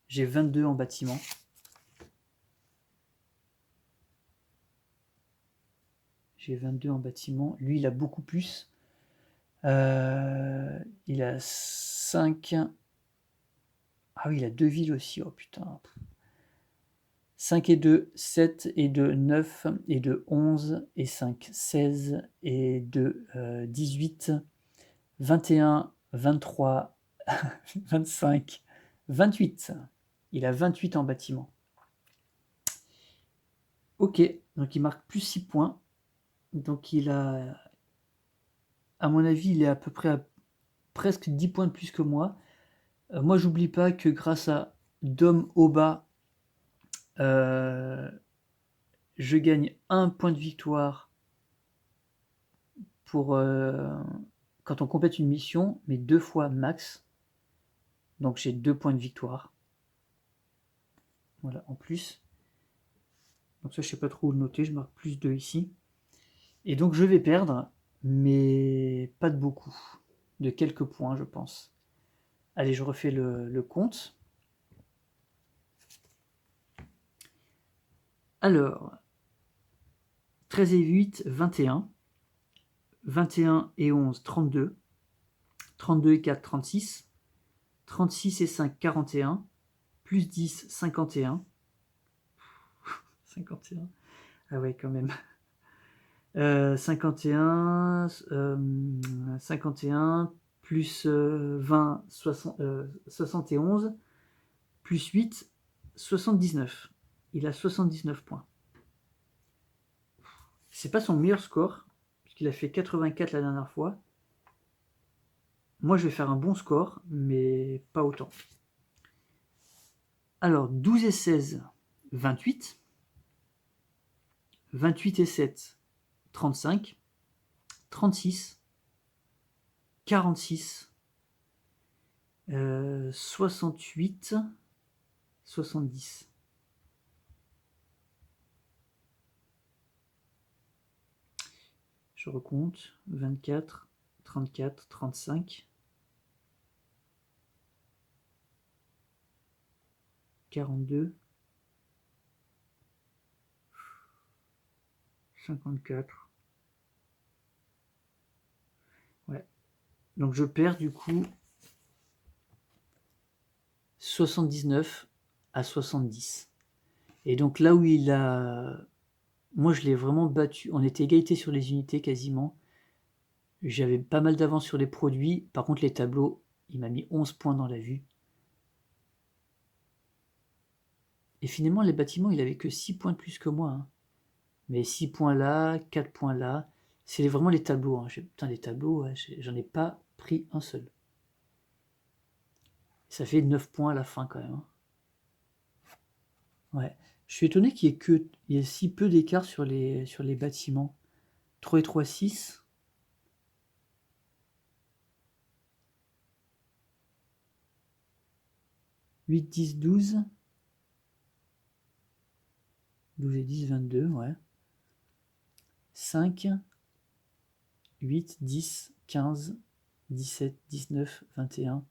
J'ai 22 en bâtiment. J'ai 22 en bâtiment. Lui, il a beaucoup plus. Il a 5... Ah oui, il a 2 villes aussi. Oh putain. 5 et 2, 7 et 2, 9 et 2, 11 et 5, 16 et 2, 18, 21, 23, 25, 28. Il a 28 en bâtiment. Ok, donc il marque plus 6 points. Donc il a, à mon avis, il est à peu près à presque 10 points de plus que moi. Moi, j'oublie pas que grâce à Dom Oba, je gagne 1 point de victoire pour quand on complète une mission, mais 2 fois max. Donc j'ai 2 points de victoire. Voilà, en plus. Donc ça, je sais pas trop où le noter, je marque plus 2 ici. Et donc je vais perdre, mais pas de beaucoup. De quelques points, je pense. Allez, je refais le compte. Alors, 13 et 8, 21. 21 et 11, 32. 32 et 4, 36. 36 et 5, 41. Plus 10, 51. 51. Ah ouais, quand même. 51, 51, plus 20, 71, plus 8, 79. Il a 79 points. C'est pas son meilleur score, puisqu'il a fait 84 la dernière fois. Moi, je vais faire un bon score, mais pas autant. Alors, 12 et 16, 28. 28 et 7, 35. 36. 46. 68. 70. Je recompte. 24, 34, 35. 42. 54. Ouais. Donc je perds du coup 79 à 70. Et donc là où il a... Moi je l'ai vraiment battu. On était égalité sur les unités quasiment. J'avais pas mal d'avance sur les produits. Par contre les tableaux, il m'a mis 11 points dans la vue. Et finalement les bâtiments, il avait que 6 points de plus que moi. Hein. Mais 6 points là, 4 points là. C'est vraiment les tableaux. Hein. Putain, les tableaux, ouais, j'en ai pas pris un seul. Ça fait 9 points à la fin quand même. Hein. Ouais. Je suis étonné qu'il y ait si peu d'écart sur les bâtiments. 3 et 3, 6. 8, 10, 12. 12 et 10, 22, ouais. 5, 8, 10, 15, 17, 19, 21,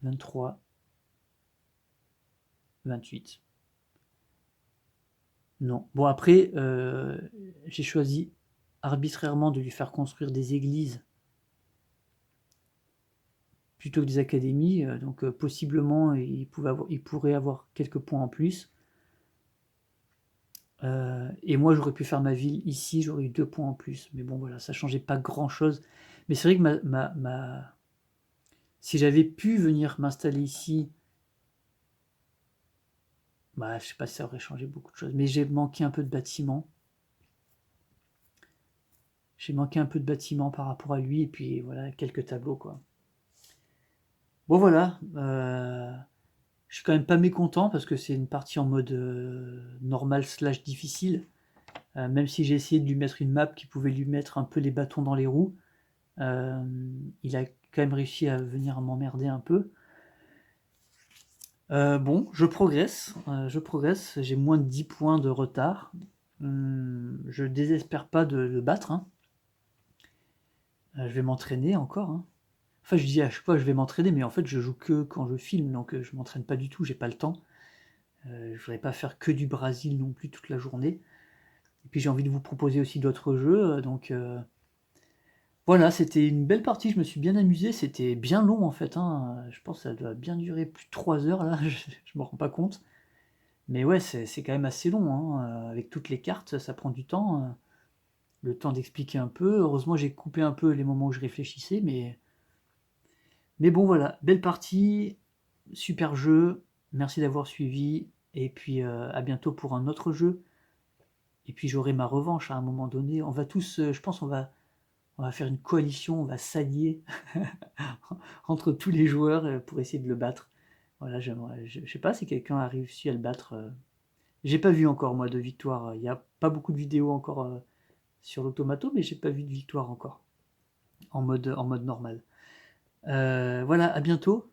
23, 28. Non. Bon, après, j'ai choisi arbitrairement de lui faire construire des églises plutôt que des académies. Donc, possiblement, il pourrait avoir quelques points en plus. Et moi, j'aurais pu faire ma ville ici, j'aurais eu 2 points en plus. Mais bon, voilà, ça changeait pas grand-chose. Mais c'est vrai que si j'avais pu venir m'installer ici, bah, je sais pas si ça aurait changé beaucoup de choses. Mais j'ai manqué un peu de bâtiments. J'ai manqué un peu de bâtiments par rapport à lui. Et puis voilà, quelques tableaux, quoi. Bon, voilà. Je suis quand même pas mécontent parce que c'est une partie en mode normal / difficile. Même si j'ai essayé de lui mettre une map qui pouvait lui mettre un peu les bâtons dans les roues. Il a quand même réussi à venir m'emmerder un peu. Bon, je progresse, j'ai moins de 10 points de retard. Je désespère pas de le battre. Hein. Je vais m'entraîner encore. Hein. Enfin, je dis à chaque fois je vais m'entraîner, mais en fait je joue que quand je filme, donc je m'entraîne pas du tout, j'ai pas le temps. Je voudrais pas faire que du Brésil non plus toute la journée. Et puis j'ai envie de vous proposer aussi d'autres jeux, donc voilà, c'était une belle partie, je me suis bien amusé, c'était bien long en fait, hein. Je pense que ça doit bien durer plus de 3 heures là, je me rends pas compte. Mais ouais, c'est quand même assez long, hein. Avec toutes les cartes, ça prend du temps, le temps d'expliquer un peu. Heureusement, j'ai coupé un peu les moments où je réfléchissais, mais bon voilà, belle partie, super jeu, merci d'avoir suivi, et puis à bientôt pour un autre jeu. Et puis j'aurai ma revanche à un moment donné. On va tous, je pense, on va faire une coalition, on va s'allier entre tous les joueurs pour essayer de le battre. Voilà, je sais pas si quelqu'un a réussi à le battre. J'ai pas vu encore moi de victoire. Il n'y a pas beaucoup de vidéos encore sur l'automato, mais j'ai pas vu de victoire encore en mode normal. Voilà, à bientôt.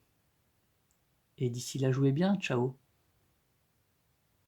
Et d'ici là, jouez bien. Ciao.